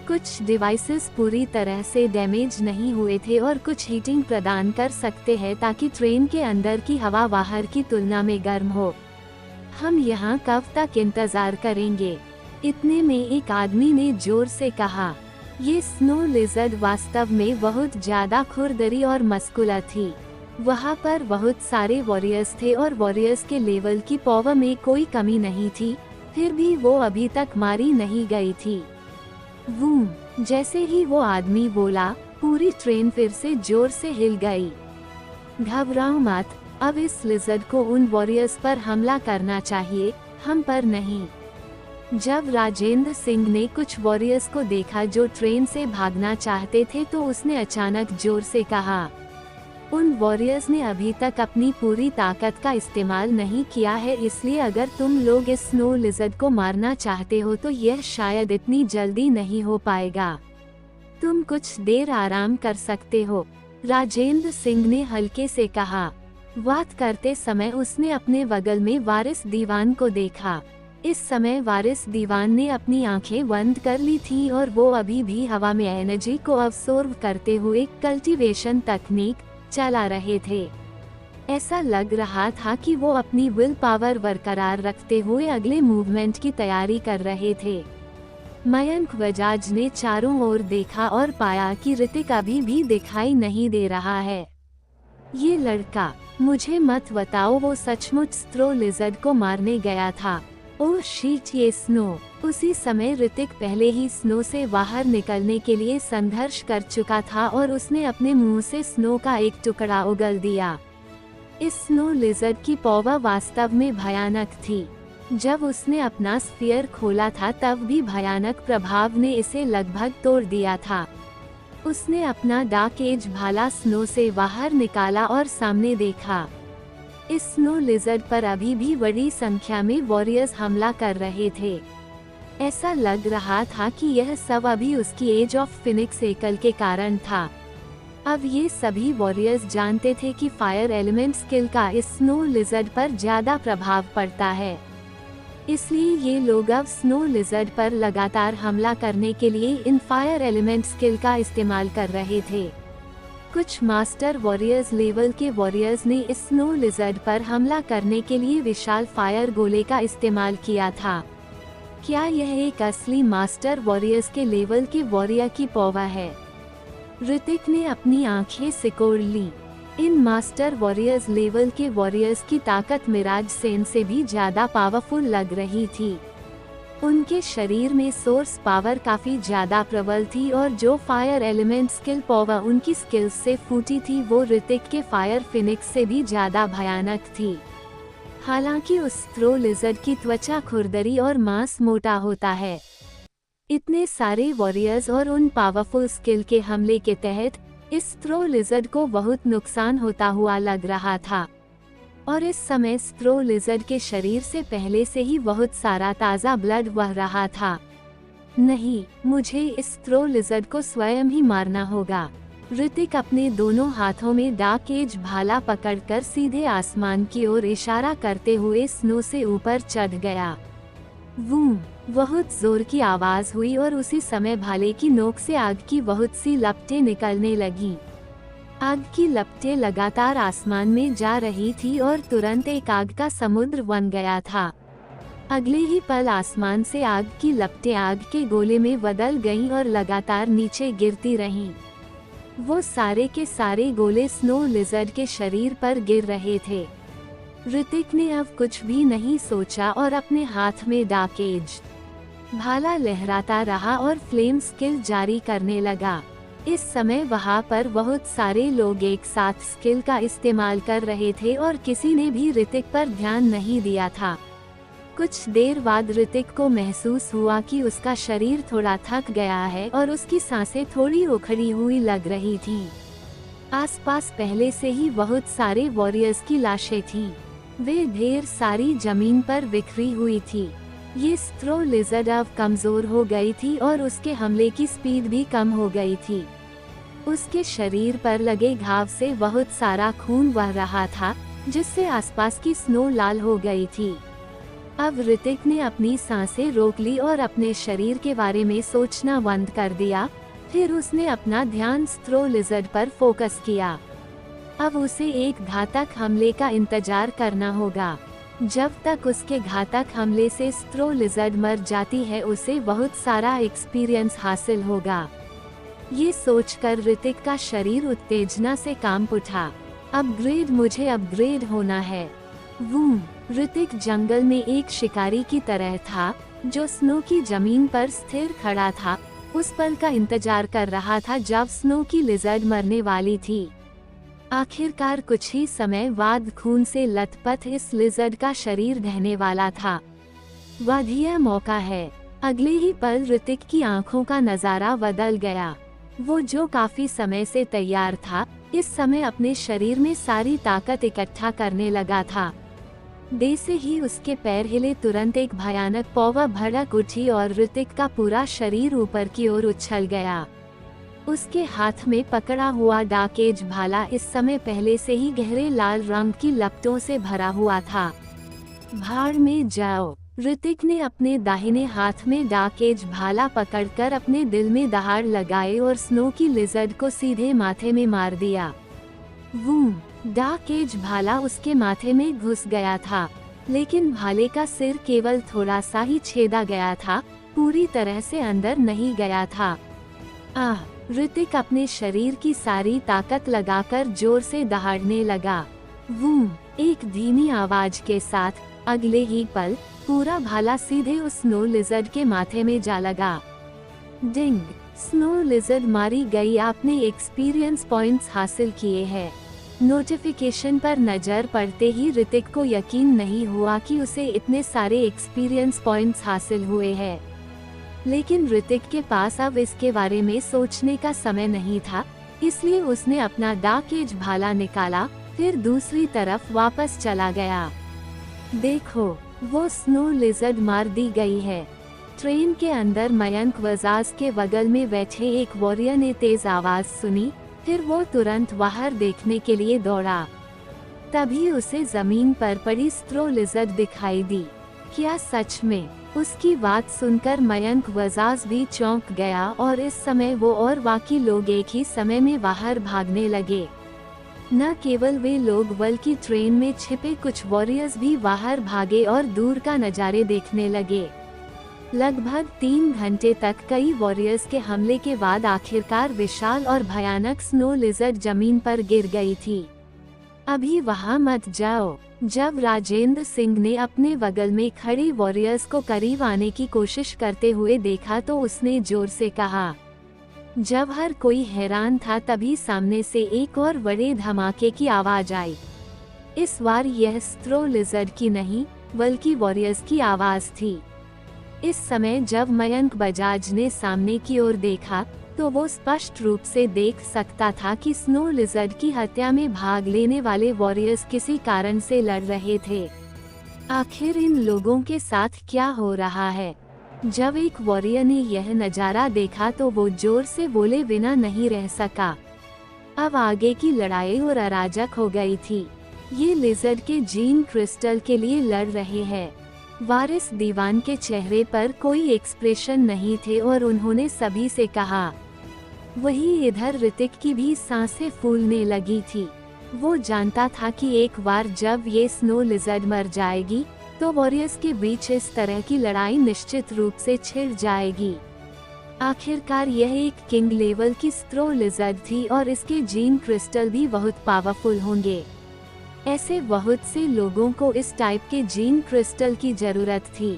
कुछ डिवाइसेस पूरी तरह से डैमेज नहीं हुए थे और कुछ हीटिंग प्रदान कर सकते हैं ताकि ट्रेन के अंदर की हवा बाहर की तुलना में गर्म हो। हम यहाँ कब तक इंतजार करेंगे? इतने में एक आदमी ने जोर से कहा। ये स्नो लिजर्ड वास्तव में बहुत ज्यादा खुरदरी और मस्कुलर थी। वहाँ पर बहुत सारे वॉरियर्स थे और वॉरियर्स के लेवल की पावर में कोई कमी नहीं थी, फिर भी वो अभी तक मारी नहीं गई थी। वूम! जैसे ही वो आदमी बोला, पूरी ट्रेन फिर से जोर से हिल गई। घबराओ मत, अब इस लिजर्ड को उन वॉरियर्स पर हमला करना चाहिए, हम पर नहीं। जब राजेंद्र सिंह ने कुछ वॉरियर्स को देखा जो ट्रेन से भागना चाहते थे तो उसने अचानक जोर से कहा, उन वॉरियर्स ने अभी तक अपनी पूरी ताकत का इस्तेमाल नहीं किया है, इसलिए अगर तुम लोग इस स्नो लिजर्ड को मारना चाहते हो तो यह शायद इतनी जल्दी नहीं हो पाएगा। तुम कुछ देर आराम कर सकते हो, राजेंद्र सिंह ने हल्के से कहा। बात करते समय उसने अपने बगल में वारिस दीवान को देखा। इस समय वारिस दीवान ने अपनी आंखें बंद कर ली थी और वो अभी भी हवा में एनर्जी को अब्सॉर्ब करते हुए कल्टीवेशन तकनीक चला रहे थे। ऐसा लग रहा था कि वो अपनी विल पावर बरकरार रखते हुए अगले मूवमेंट की तैयारी कर रहे थे। मयंक बजाज ने चारों ओर देखा और पाया कि ऋतिक अभी भी दिखाई नहीं दे रहा है। ये लड़का, मुझे मत बताओ वो सचमुच स्ट्रो लिजर्ड को मारने गया था। ओह शीट, ये स्नो। उसी समय ऋतिक पहले ही स्नो से बाहर निकलने के लिए संघर्ष कर चुका था और उसने अपने मुंह से स्नो का एक टुकड़ा उगल दिया। इस स्नो लिजर्ड की पौवा वास्तव में भयानक थी। जब उसने अपना स्फीयर खोला था तब भी भयानक प्रभाव ने इसे लगभग तोड़ दिया था। उसने अपना डार्क एज भाला स्नो से बाहर निकाला और सामने देखा। इस स्नो लिजर्ड पर अभी भी बड़ी संख्या में वॉरियर्स हमला कर रहे थे। ऐसा लग रहा था कि यह सब अभी उसकी एज ऑफ फिनिक्स एकल के कारण था। अब ये सभी वॉरियर्स जानते थे कि फायर एलिमेंट स्किल का इस स्नो लिजर्ड पर ज्यादा प्रभाव पड़ता है, इसलिए ये लोग अब स्नो लिजर्ड पर लगातार हमला करने के लिए इन फायर एलिमेंट स्किल का इस्तेमाल कर रहे थे। कुछ मास्टर वॉरियर्स लेवल के वॉरियर्स ने इस स्नो लिजर्ड पर हमला करने के लिए विशाल फायर गोले का इस्तेमाल किया था। क्या यह एक असली मास्टर वॉरियर्स के लेवल के वॉरियर की पौवा है? ऋतिक ने अपनी आंखें सिकोड़ ली। इन मास्टर वॉरियर्स लेवल के वॉरियर्स की ताकत मिराज सेन से भी ज्यादा पावरफुल लग रही थी। उनके शरीर में सोर्स पावर काफी ज्यादा प्रबल थी और जो फायर एलिमेंट स्किल पावर उनकी स्किल्स से फूटी थी वो ऋतिक के फायर फिनिक्स से भी ज्यादा भयानक थी। हालांकि उस स्ट्रो लिजर्ड की त्वचा खुरदरी और मांस मोटा होता है। इतने सारे वॉरियर्स और उन पावरफुल स्किल के हमले के तहत इस स्ट्रो लिजर्ड को बहुत नुकसान होता हुआ लग रहा था। और इस समय स्ट्रो लिजर्ड के शरीर से पहले से ही बहुत सारा ताज़ा ब्लड बह रहा था। नहीं, मुझे इस स्ट्रो लिजर्ड को स्वयं ही मारना होगा। ऋतिक अपने दोनों हाथों में डार्क एज भाला पकड़कर सीधे आसमान की ओर इशारा करते हुए स्नो से ऊपर चढ़ गया। वूम, बहुत जोर की आवाज हुई और उसी समय भाले की नोक से आग की बहुत सी लपटें निकलने लगी। आग की लपटें लगातार आसमान में जा रही थी और तुरंत एक आग का समुद्र बन गया था। अगले ही पल आसमान से आग की लपटें आग के गोले में बदल गईं और लगातार नीचे गिरती रहीं। वो सारे के सारे गोले स्नो लिजर्ड के शरीर पर गिर रहे थे। ऋतिक ने अब कुछ भी नहीं सोचा और अपने हाथ में डार्क एज भाला लहराता रहा और फ्लेम स्किल जारी करने लगा। इस समय वहाँ पर बहुत सारे लोग एक साथ स्किल का इस्तेमाल कर रहे थे और किसी ने भी ऋतिक पर ध्यान नहीं दिया था। कुछ देर बाद ऋतिक को महसूस हुआ कि उसका शरीर थोड़ा थक गया है और उसकी सांसें थोड़ी उखड़ी हुई लग रही थी। आसपास पहले से ही बहुत सारे वॉरियर्स की लाशें थीं। वे ढेर सारी जमीन पर बिखरी हुई थी। ये स्ट्रो लिजर्ड अब कमजोर हो गई थी और उसके हमले की स्पीड भी कम हो गई थी। उसके शरीर पर लगे घाव से बहुत सारा खून बह रहा था, जिससे आसपास की स्नो लाल हो गई थी। अब ऋतिक ने अपनी सांसें रोक ली और अपने शरीर के बारे में सोचना बंद कर दिया। फिर उसने अपना ध्यान स्ट्रो लिजर्ड पर फोकस किया। अब उसे एक घातक हमले का इंतजार करना होगा। जब तक उसके घातक हमले से स्ट्रो लिजर्ड मर जाती है उसे बहुत सारा एक्सपीरियंस हासिल होगा। ये सोचकर ऋतिक का शरीर उत्तेजना से कांप उठा। अपग्रेड, मुझे अपग्रेड होना है। वूम, ऋतिक जंगल में एक शिकारी की तरह था जो स्नो की जमीन पर स्थिर खड़ा था। उस पल का इंतजार कर रहा था जब स्नो की लिजर्ड मरने वाली थी। आखिरकार कुछ ही समय बाद खून से लथपथ इस लिजर्ड का शरीर ढहने वाला था। बढ़िया मौका है। अगले ही पल ऋतिक की आंखों का नजारा बदल गया। वो जो काफी समय से तैयार था, इस समय अपने शरीर में सारी ताकत इकट्ठा करने लगा था। जैसे ही उसके पैर हिले तुरंत एक भयानक पौवा भड़क उठी और ऋतिक का पूरा शरीर ऊपर की ओर उछल गया। उसके हाथ में पकड़ा हुआ डार्क एज भाला इस समय पहले से ही गहरे लाल रंग की लपटों से भरा हुआ था। भाड़ में जाओ, ऋतिक ने अपने दाहिने हाथ में डार्क एज भाला पकड़कर अपने दिल में दहाड़ लगाए और स्नो की लिजर्ड को सीधे माथे में मार दिया। वूम! डार्क एज भाला उसके माथे में घुस गया था, लेकिन भाले का सिर केवल थोड़ा सा ही छेदा गया था, पूरी तरह से अंदर नहीं गया था। आह! ऋतिक अपने शरीर की सारी ताकत लगाकर जोर से दहाड़ने लगा। वूम! एक धीमी आवाज के साथ अगले ही पल पूरा भाला सीधे उस स्नो लिजर्ड के माथे में जा लगा। डिंग! स्नो लिजर्ड मारी गई। आपने एक्सपीरियंस पॉइंट्स हासिल किए हैं। नोटिफिकेशन पर नजर पड़ते ही ऋतिक को यकीन नहीं हुआ कि उसे इतने सारे एक्सपीरियंस पॉइंट्स हासिल हुए हैं। लेकिन ऋतिक के पास अब इसके बारे में सोचने का समय नहीं था, इसलिए उसने अपना डार्क एज भाला निकाला, फिर दूसरी तरफ वापस चला गया। देखो, वो स्नो लिजर्ड मार दी गई है। ट्रेन के अंदर मयंक वजाज के बगल में बैठे एक वॉरियर ने तेज आवाज सुनी, फिर वो तुरंत बाहर देखने के लिए दौड़ा। तभी उसे जमीन पर पड़ी स्नो लिजर्ड दिखाई दी। क्या सच में? उसकी बात सुनकर मयंक वजाज भी चौंक गया और इस समय वो और बाकी लोग एक ही समय में बाहर भागने लगे। न केवल वे लोग बल्कि ट्रेन में छिपे कुछ वॉरियर्स भी बाहर भागे और दूर का नज़ारे देखने लगे। लगभग 3 घंटे तक कई वॉरियर्स के हमले के बाद आखिरकार विशाल और भयानक स्नो लिजर्ड जमीन पर गिर गई थी। अभी वहां मत जाओ। जब राजेंद्र सिंह ने अपने बगल में खड़े वॉरियर्स को करीब आने की कोशिश करते हुए देखा तो उसने जोर से कहा। जब हर कोई हैरान था तभी सामने से एक और बड़े धमाके की आवाज आई। इस बार यह स्नो लिजर्ड की नहीं बल्कि वॉरियर्स की आवाज थी। इस समय जब मयंक बजाज ने सामने की ओर देखा तो वो स्पष्ट रूप से देख सकता था कि स्नो लिजर्ड की हत्या में भाग लेने वाले वॉरियर्स किसी कारण से लड़ रहे थे। आखिर इन लोगों के साथ क्या हो रहा है? जब एक वॉरियर ने यह नज़ारा देखा तो वो जोर से बोले बिना नहीं रह सका। अब आगे की लड़ाई और अराजक हो गई थी। ये लिजर्ड के जीन क्रिस्टल के लिए लड़ रहे हैं। वारिस दीवान के चेहरे पर कोई एक्सप्रेशन नहीं थे और उन्होंने सभी से कहा। वही इधर ऋतिक की भी सांसें फूलने लगी थी। वो जानता था कि एक बार जब ये स्नो लिजर्ड मर जाएगी तो वॉरियर्स के बीच इस तरह की लड़ाई निश्चित रूप से छिड़ जाएगी। आखिरकार यह एक किंग लेवल की स्नो लिजर्ड थी और इसके जीन क्रिस्टल भी बहुत पावरफुल होंगे। ऐसे बहुत से लोगों को इस टाइप के जीन क्रिस्टल की जरूरत थी।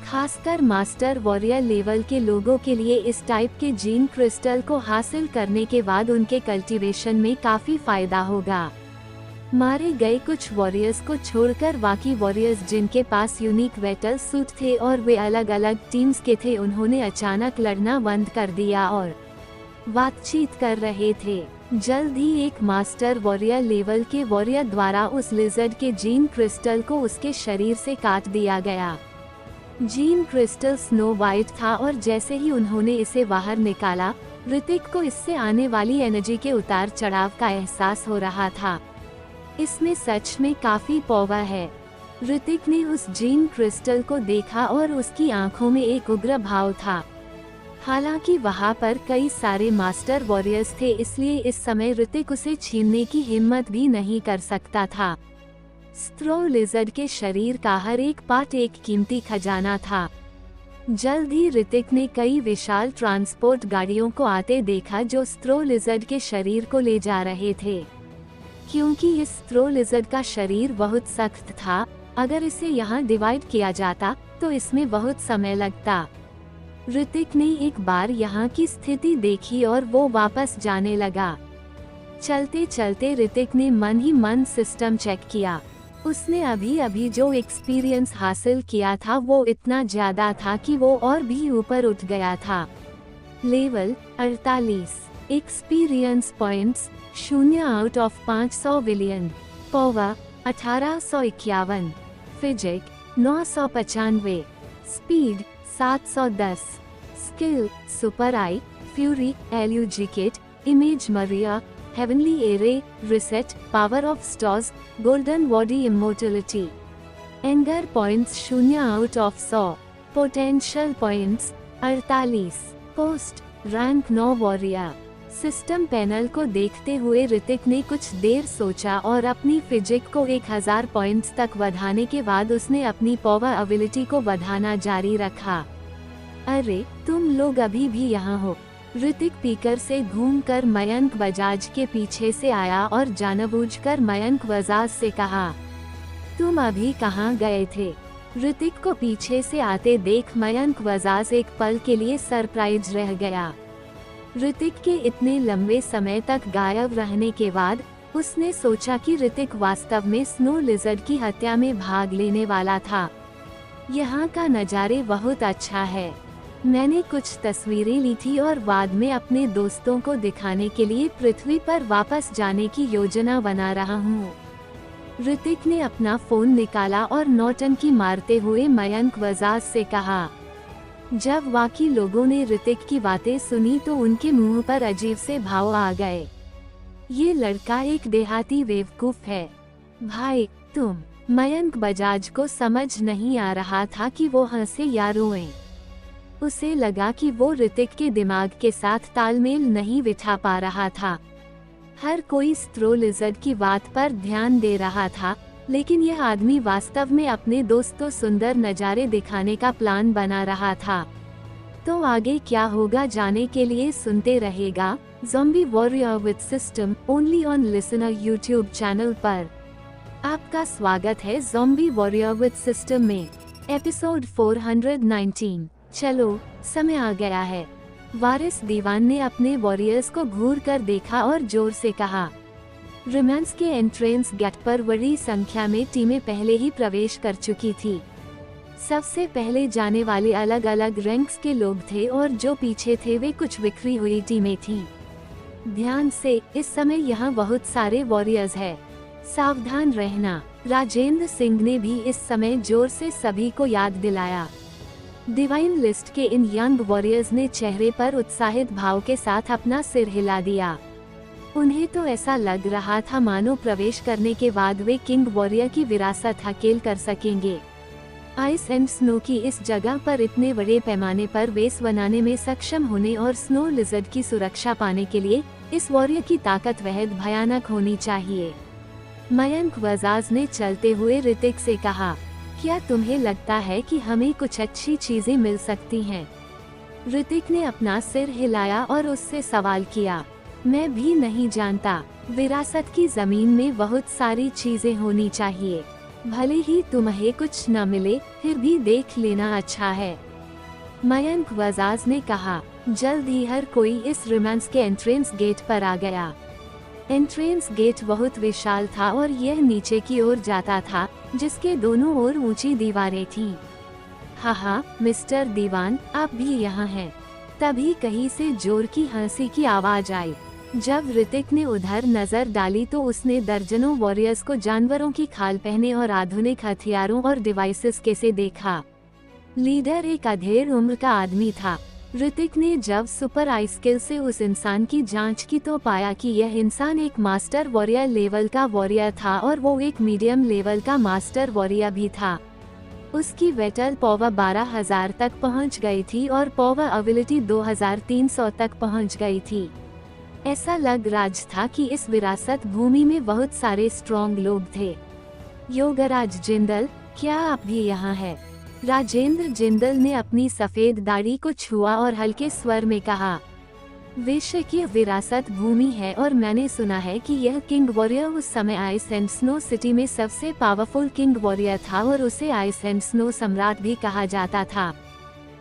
खासकर मास्टर वॉरियर लेवल के लोगों के लिए इस टाइप के जीन क्रिस्टल को हासिल करने के बाद उनके कल्टीवेशन में काफी फायदा होगा। मारे गए कुछ वॉरियर्स को छोड़कर बाकी वॉरियर्स जिनके पास यूनिक बैटल सूट थे और वे अलग अलग टीम्स के थे, उन्होंने अचानक लड़ना बंद कर दिया और बातचीत कर रहे थे। जल्द ही एक मास्टर वॉरियर लेवल के वॉरियर द्वारा उस लिजर्ड के जीन क्रिस्टल को उसके शरीर से काट दिया गया। जीन क्रिस्टल स्नो वाइट था और जैसे ही उन्होंने इसे बाहर निकाला, ऋतिक को इससे आने वाली एनर्जी के उतार चढ़ाव का एहसास हो रहा था। इसमें सच में काफी पावर है। ऋतिक ने उस जीन क्रिस्टल को देखा और उसकी आंखों में एक उग्र भाव था। हालांकि वहां पर कई सारे मास्टर वॉरियर्स थे, इसलिए इस समय ऋतिक उसे छीनने की हिम्मत भी नहीं कर सकता था। स्नो लिजर्ड के शरीर का हर एक पार्ट एक कीमती खजाना था। जल्द ही ऋतिक ने कई विशाल ट्रांसपोर्ट गाड़ियों को आते देखा जो स्नो लिजर्ड के शरीर को ले जा रहे थे। क्योंकि इस स्नो लिजर्ड का शरीर बहुत सख्त था, अगर इसे यहाँ डिवाइड किया जाता तो इसमें बहुत समय लगता। ऋतिक ने एक बार यहाँ की स्थिति देखी और वो वापस जाने लगा। चलते चलते ऋतिक ने मन ही मन सिस्टम चेक किया। उसने अभी अभी जो एक्सपीरियंस हासिल किया था वो इतना ज्यादा था कि वो और भी ऊपर उठ गया था। Level 48, experience points 0 out of 500 billion, power 1851, physique 995, speed 710, skill super eye, fury, एल्यूजिकेट, इमेज मरिया, heavenly array, reset, power of stars, golden body immortality. Anger points 0 out of 100, potential points 48, post rank 9 warrior. System panel को देखते हुए ऋतिक ने कुछ देर सोचा और अपनी फिजिक को 1000 पॉइंट्स तक बढ़ाने के बाद उसने अपनी पावर एबिलिटी को बढ़ाना जारी रखा। अरे तुम लोग अभी भी यहाँ हो। ऋतिक पीकर से घूमकर मयंक बजाज के पीछे से आया और जानबूझकर मयंक बजाज से कहा, तुम अभी कहाँ गए थे? ऋतिक को पीछे से आते देख मयंक बजाज एक पल के लिए सरप्राइज रह गया। ऋतिक के इतने लंबे समय तक गायब रहने के बाद उसने सोचा कि ऋतिक वास्तव में स्नो लिजर्ड की हत्या में भाग लेने वाला था। यहाँ का नज़ारे बहुत अच्छा है। मैंने कुछ तस्वीरें ली थी और बाद में अपने दोस्तों को दिखाने के लिए पृथ्वी पर वापस जाने की योजना बना रहा हूँ। ऋतिक ने अपना फोन निकाला और नौटंकी मारते हुए मयंक बजाज से कहा। जब बाकी लोगों ने ऋतिक की बातें सुनी तो उनके मुंह पर अजीब से भाव आ गए। ये लड़का एक देहाती बेवकूफ है। भाई तुम। मयंक बजाज को समझ नहीं आ रहा था कि वो हंसे या रोए। उसे लगा कि वो ऋतिक के दिमाग के साथ तालमेल नहीं बिठा पा रहा था। हर कोई स्नो लिजर्ड की बात पर ध्यान दे रहा था, लेकिन यह आदमी वास्तव में अपने दोस्त को सुंदर नज़ारे दिखाने का प्लान बना रहा था। तो आगे क्या होगा जाने के लिए सुनते रहेगा zombie warrior with system only on listener YouTube channel पर। आपका स्वागत है ज़ॉम्बी वॉरियर विद सिस्टम में एपिसोड 419। चलो समय आ गया है। वारिस दीवान ने अपने वॉरियर्स को घूर कर देखा और जोर से कहा। रोमांस के एंट्रेंस गेट पर बड़ी संख्या में टीमें पहले ही प्रवेश कर चुकी थी। सबसे पहले जाने वाले अलग अलग रैंक्स के लोग थे और जो पीछे थे वे कुछ बिखरी हुई टीमें थीं। ध्यान से, इस समय यहाँ बहुत सारे वॉरियर्स हैं। सावधान रहना। राजेंद्र सिंह ने भी इस समय जोर से सभी को याद दिलाया। डिवाइन लिस्ट के इन यंग वॉरियर्स ने चेहरे पर उत्साहित भाव के साथ अपना सिर हिला दिया। उन्हें तो ऐसा लग रहा था मानो प्रवेश करने के बाद वे किंग वॉरियर की विरासत हासिल कर सकेंगे। आइस एंड स्नो की इस जगह पर इतने बड़े पैमाने पर बेस बनाने में सक्षम होने और स्नो लिजर्ड की सुरक्षा पाने के लिए इस वॉरियर की ताकत बेहद भयानक होनी चाहिए। मयंक बजाज ने चलते हुए ऋतिक से कहा, क्या तुम्हें लगता है कि हमें कुछ अच्छी चीजें मिल सकती हैं? ऋतिक ने अपना सिर हिलाया और उससे सवाल किया। मैं भी नहीं जानता। विरासत की जमीन में बहुत सारी चीजें होनी चाहिए। भले ही तुम्हें कुछ न मिले, फिर भी देख लेना अच्छा है। मयंक बजाज ने कहा। जल्द ही हर कोई इस रोमांस के एंट्रेंस गेट पर आ गया। एंट्रेंस गेट बहुत विशाल था और यह नीचे की ओर जाता था, जिसके दोनों ओर ऊंची दीवारें थीं। हाहा, मिस्टर दीवान, आप भी यहाँ हैं। तभी कहीं से जोर की हंसी की आवाज आई। जब ऋतिक ने उधर नजर डाली तो उसने दर्जनों वॉरियर्स को जानवरों की खाल पहने और आधुनिक हथियारों और डिवाइसेस के से देखा। लीडर एक अधेड़ उम्र का आदमी था। ऋतिक ने जब सुपर आई स्किल से उस इंसान की जांच की तो पाया कि यह इंसान एक मास्टर वॉरियर लेवल का वॉरियर था और वो एक मीडियम लेवल का मास्टर वॉरियर भी था। उसकी बैटल पावर 12,000 तक पहुंच गई थी और पावर एबिलिटी 2,300 तक पहुंच गई थी। ऐसा लग रहा था कि इस विरासत भूमि में बहुत सारे स्ट्रॉन्ग लोग थे। योगराज जिंदल, क्या आप भी यहाँ हैं? राजेंद्र जिंदल ने अपनी सफेद दाढ़ी को छुआ और हल्के स्वर में कहा। विश्व की विरासत भूमि है और मैंने सुना है कि यह किंग वॉरियर उस समय आइस एंड स्नो सिटी में सबसे पावरफुल किंग वॉरियर था और उसे आइस एंड स्नो सम्राट भी कहा जाता था।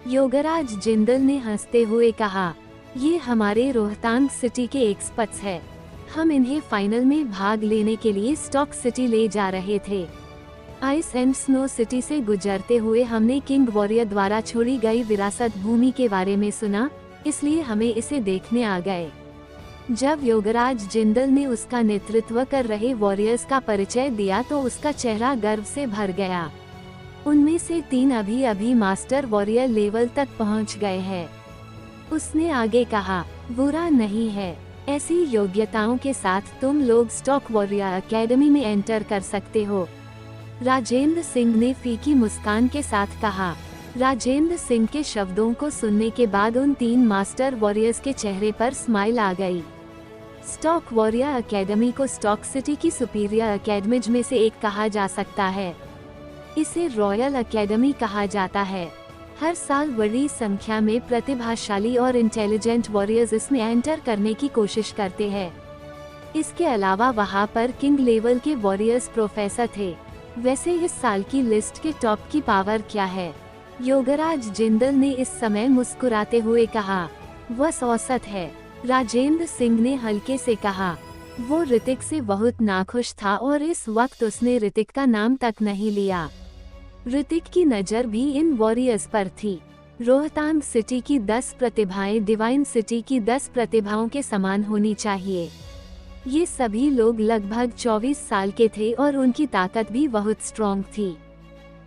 योगराज जिंदल ने हंसते हुए कहा, ये हमारे रोहतांग सिटी के एक्सपर्ट्स हैं। हम इन्हें फाइनल में भाग लेने के लिए स्टॉक सिटी ले जा रहे थे। आइस एंड स्नो सिटी से गुजरते हुए हमने किंग वॉरियर द्वारा छोड़ी गई विरासत भूमि के बारे में सुना, इसलिए हमें इसे देखने आ गए। जब योगराज जिंदल ने उसका नेतृत्व कर रहे वॉरियर्स का परिचय दिया तो उसका चेहरा गर्व से भर गया। उनमें से 3 अभी मास्टर वॉरियर लेवल तक पहुंच गए हैं। उसने आगे कहा, बुरा नहीं है। ऐसी योग्यताओं के साथ तुम लोग स्टॉक वॉरियर एकेडमी में एंटर कर सकते हो। राजेंद्र सिंह ने फीकी मुस्कान के साथ कहा। राजेंद्र सिंह के शब्दों को सुनने के बाद उन 3 मास्टर वॉरियर्स के चेहरे पर स्माइल आ गई। स्टॉक वॉरियर एकेडमी को स्टॉक सिटी की सुपीरियर एकेडमीज में से एक कहा जा सकता है। इसे रॉयल एकेडमी कहा जाता है। हर साल बड़ी संख्या में प्रतिभाशाली और इंटेलिजेंट वॉरियर्स इसमें एंटर करने की कोशिश करते हैं। इसके अलावा वहां पर किंग लेवल के वॉरियर्स प्रोफेसर थे। वैसे इस साल की लिस्ट के टॉप की पावर क्या है? योगराज जिंदल ने इस समय मुस्कुराते हुए कहा, वह औसत है। राजेंद्र सिंह ने हल्के से कहा। वो ऋतिक से बहुत नाखुश था और इस वक्त उसने ऋतिक का नाम तक नहीं लिया। ऋतिक की नज़र भी इन वॉरियर्स पर थी। रोहतांग सिटी की 10 प्रतिभाएं डिवाइन सिटी की 10 प्रतिभाओं के समान होनी चाहिए। ये सभी लोग लगभग 24 साल के थे और उनकी ताकत भी बहुत स्ट्रॉन्ग थी।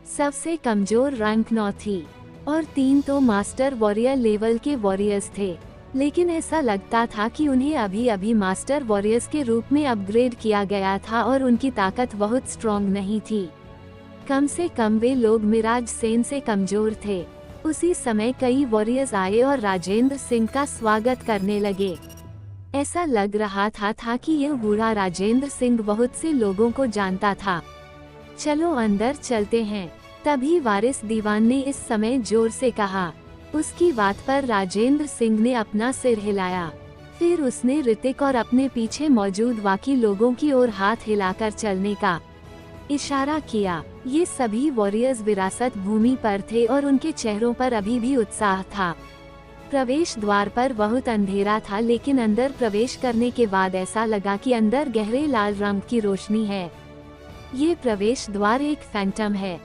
सबसे कमजोर रैंक 9 थी और 3 तो मास्टर वॉरियर लेवल के वॉरियर्स थे, लेकिन ऐसा लगता था कि उन्हें अभी अभी मास्टर वॉरियर्स के रूप में अपग्रेड किया गया था और उनकी ताकत बहुत स्ट्रॉन्ग नहीं थी। कम से कम वे लोग मिराज सेन से कमजोर थे। उसी समय कई वॉरियर्स आए और राजेंद्र सिंह का स्वागत करने लगे। ऐसा लग रहा था कि यह बूढ़ा राजेंद्र सिंह बहुत से लोगों को जानता था। चलो अंदर चलते हैं। तभी वारिस दीवान ने इस समय जोर से कहा। उसकी बात पर राजेंद्र सिंह ने अपना सिर हिलाया। फिर उसने ऋतिक और अपने पीछे मौजूद बाकी लोगों की ओर हाथ हिलाकर चलने का इशारा किया। ये सभी वॉरियर्स विरासत भूमि पर थे और उनके चेहरों पर अभी भी उत्साह था। प्रवेश द्वार पर बहुत अंधेरा था, लेकिन अंदर प्रवेश करने के बाद ऐसा लगा कि अंदर गहरे लाल रंग की रोशनी है। ये प्रवेश द्वार एक फैंटम है।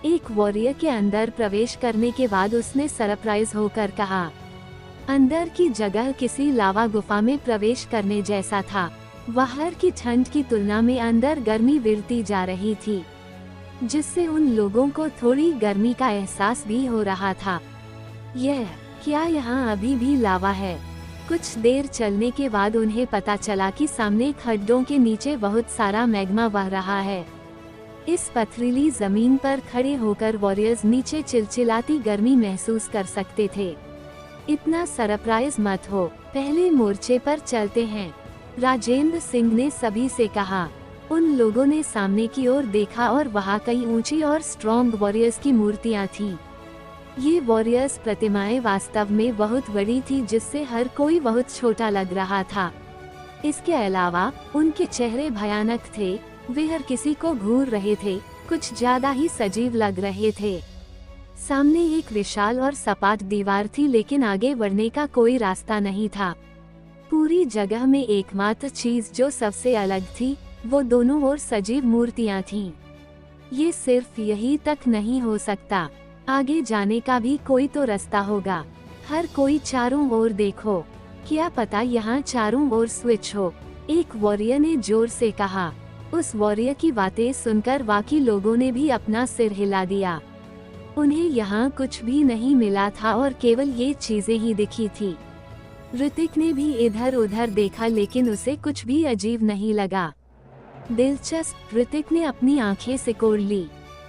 एक वॉरियर के अंदर प्रवेश करने के बाद उसने सरप्राइज होकर कहा। अंदर की जगह किसी लावा गुफा में प्रवेश करने जैसा था। बाहर की ठंड की तुलना में अंदर गर्मी बढ़ती जा रही थी, जिससे उन लोगों को थोड़ी गर्मी का एहसास भी हो रहा था। क्या यहाँ अभी भी लावा है? कुछ देर चलने के बाद उन्हें पता चला कि सामने खड्डों के नीचे बहुत सारा मैग्मा बह रहा है। इस पथरीली जमीन पर खड़े होकर वॉरियर्स नीचे चिलचिलाती गर्मी महसूस कर सकते थे। इतना सरप्राइज मत हो, पहले मोर्चे पर चलते हैं, राजेंद्र सिंह ने सभी से कहा। उन लोगों ने सामने की ओर देखा और वहां कई ऊंची और स्ट्रॉन्ग वॉरियर्स की मूर्तियां थीं। ये वॉरियर्स प्रतिमाएं वास्तव में बहुत बड़ी थी, जिससे हर कोई बहुत छोटा लग रहा था। इसके अलावा उनके चेहरे भयानक थे। वे हर किसी को घूर रहे थे, कुछ ज्यादा ही सजीव लग रहे थे। सामने एक विशाल और सपाट दीवार थी, लेकिन आगे बढ़ने का कोई रास्ता नहीं था। पूरी जगह में एकमात्र चीज जो सबसे अलग थी, वो दोनों ओर सजीव मूर्तियां थीं। ये सिर्फ यही तक नहीं हो सकता, आगे जाने का भी कोई तो रास्ता होगा। हर कोई चारों ओर देखो, क्या पता यहाँ चारों ओर स्विच हो, एक वॉरियर ने जोर से कहा। उस वॉरियर की बातें सुनकर बाकी लोगों ने भी अपना सिर हिला दिया। उन्हें यहाँ कुछ भी नहीं मिला था और केवल ये चीजें ही दिखी थी। ऋतिक ने भी इधर उधर देखा, लेकिन उसे कुछ भी अजीब नहीं लगा। दिलचस्प, ऋतिक ने अपनी आंखें सिकोड़ ली।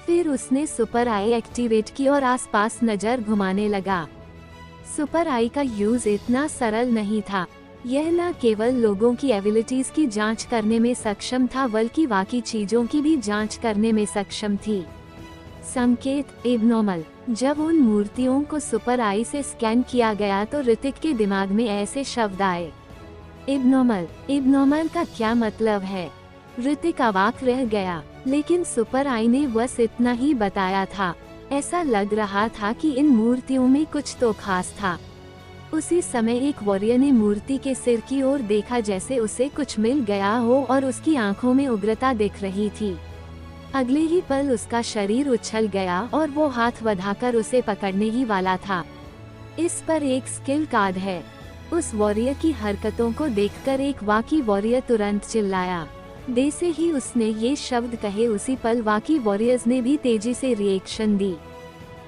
फिर उसने सुपर आई एक्टिवेट की और आसपास नजर घुमाने लगा। सुपर आई का यूज इतना सरल नहीं था। यह न केवल लोगों की एबिलिटीज की जांच करने में सक्षम था, बल्कि बाकी चीजों की भी जांच करने में सक्षम थी। संकेत एबनॉर्मल। जब उन मूर्तियों को सुपर आई से स्कैन किया गया तो ऋतिक के दिमाग में ऐसे शब्द आए। एबनॉर्मल का क्या मतलब है? ऋतिक अवाक रह गया, लेकिन सुपर आई ने बस इतना ही बताया था। ऐसा लग रहा था कि इन मूर्तियों में कुछ तो खास था। उसी समय एक वॉरियर ने मूर्ति के सिर की ओर देखा, जैसे उसे कुछ मिल गया हो और उसकी आंखों में उग्रता दिख रही थी। अगले ही पल उसका शरीर उछल गया और वो हाथ बढ़ाकर उसे पकड़ने ही वाला था। इस पर एक स्किल कार्ड है। उस वॉरियर की हरकतों को देखकर एक बाकी वॉरियर तुरंत चिल्लाया। जैसे ही उसने ये शब्द कहे, उसी पल बाकी वॉरियर्स ने भी तेजी से रिएक्शन दी।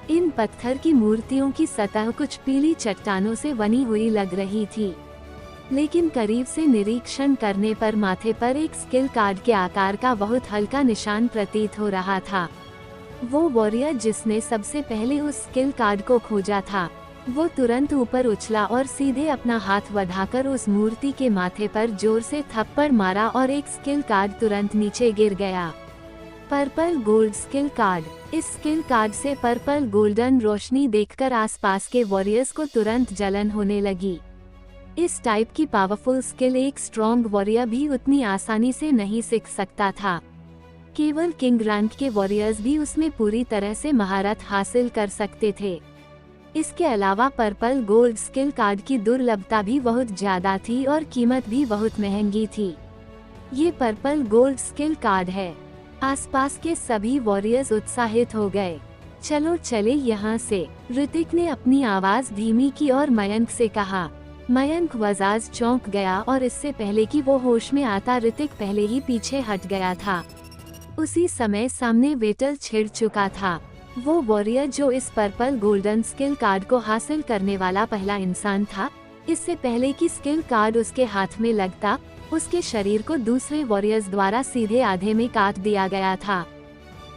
इन पत्थर की मूर्तियों की सतह कुछ पीली चट्टानों से बनी हुई लग रही थी। लेकिन करीब से निरीक्षण करने पर माथे पर एक स्किल कार्ड के आकार का बहुत हल्का निशान प्रतीत हो रहा था। वो वॉरियर जिसने सबसे पहले उस स्किल कार्ड को खोजा था, वो तुरंत ऊपर उछला और सीधे अपना हाथ बढ़ाकर उस मूर्ति के माथे पर जोर से थप्पड़ मारा और एक स्किल कार्ड तुरंत नीचे गिर गया। Purple gold skill card. इस स्किल कार्ड से पर्पल गोल्डन रोशनी देखकर आसपास के वॉरियर्स को तुरंत जलन होने लगी। इस टाइप की पावरफुल स्किल एक स्ट्रॉन्ग वॉरियर भी उतनी आसानी से नहीं सीख सकता था। केवल किंग रैंक के वॉरियर्स भी उसमें पूरी तरह से महारत हासिल कर सकते थे। इसके अलावा पर्पल गोल्ड स्किल कार्ड की दुर्लभता भी बहुत ज्यादा थी और कीमत भी बहुत महंगी थी। ये पर्पल गोल्ड स्किल कार्ड है। आसपास के सभी वॉरियर्स उत्साहित हो गए। चलो चले यहाँ से, ऋतिक ने अपनी आवाज धीमी की और मयंक से कहा। मयंक वजाज चौंक गया और इससे पहले कि वो होश में आता ऋतिक पहले ही पीछे हट गया था। उसी समय सामने वेटल छिड़ चुका था। वो वॉरियर जो इस पर्पल गोल्डन स्किल कार्ड को हासिल करने वाला पहला इंसान था। इससे पहले कि स्किल कार्ड उसके हाथ में लगता, उसके शरीर को दूसरे वॉरियर्स द्वारा सीधे आधे में काट दिया गया था।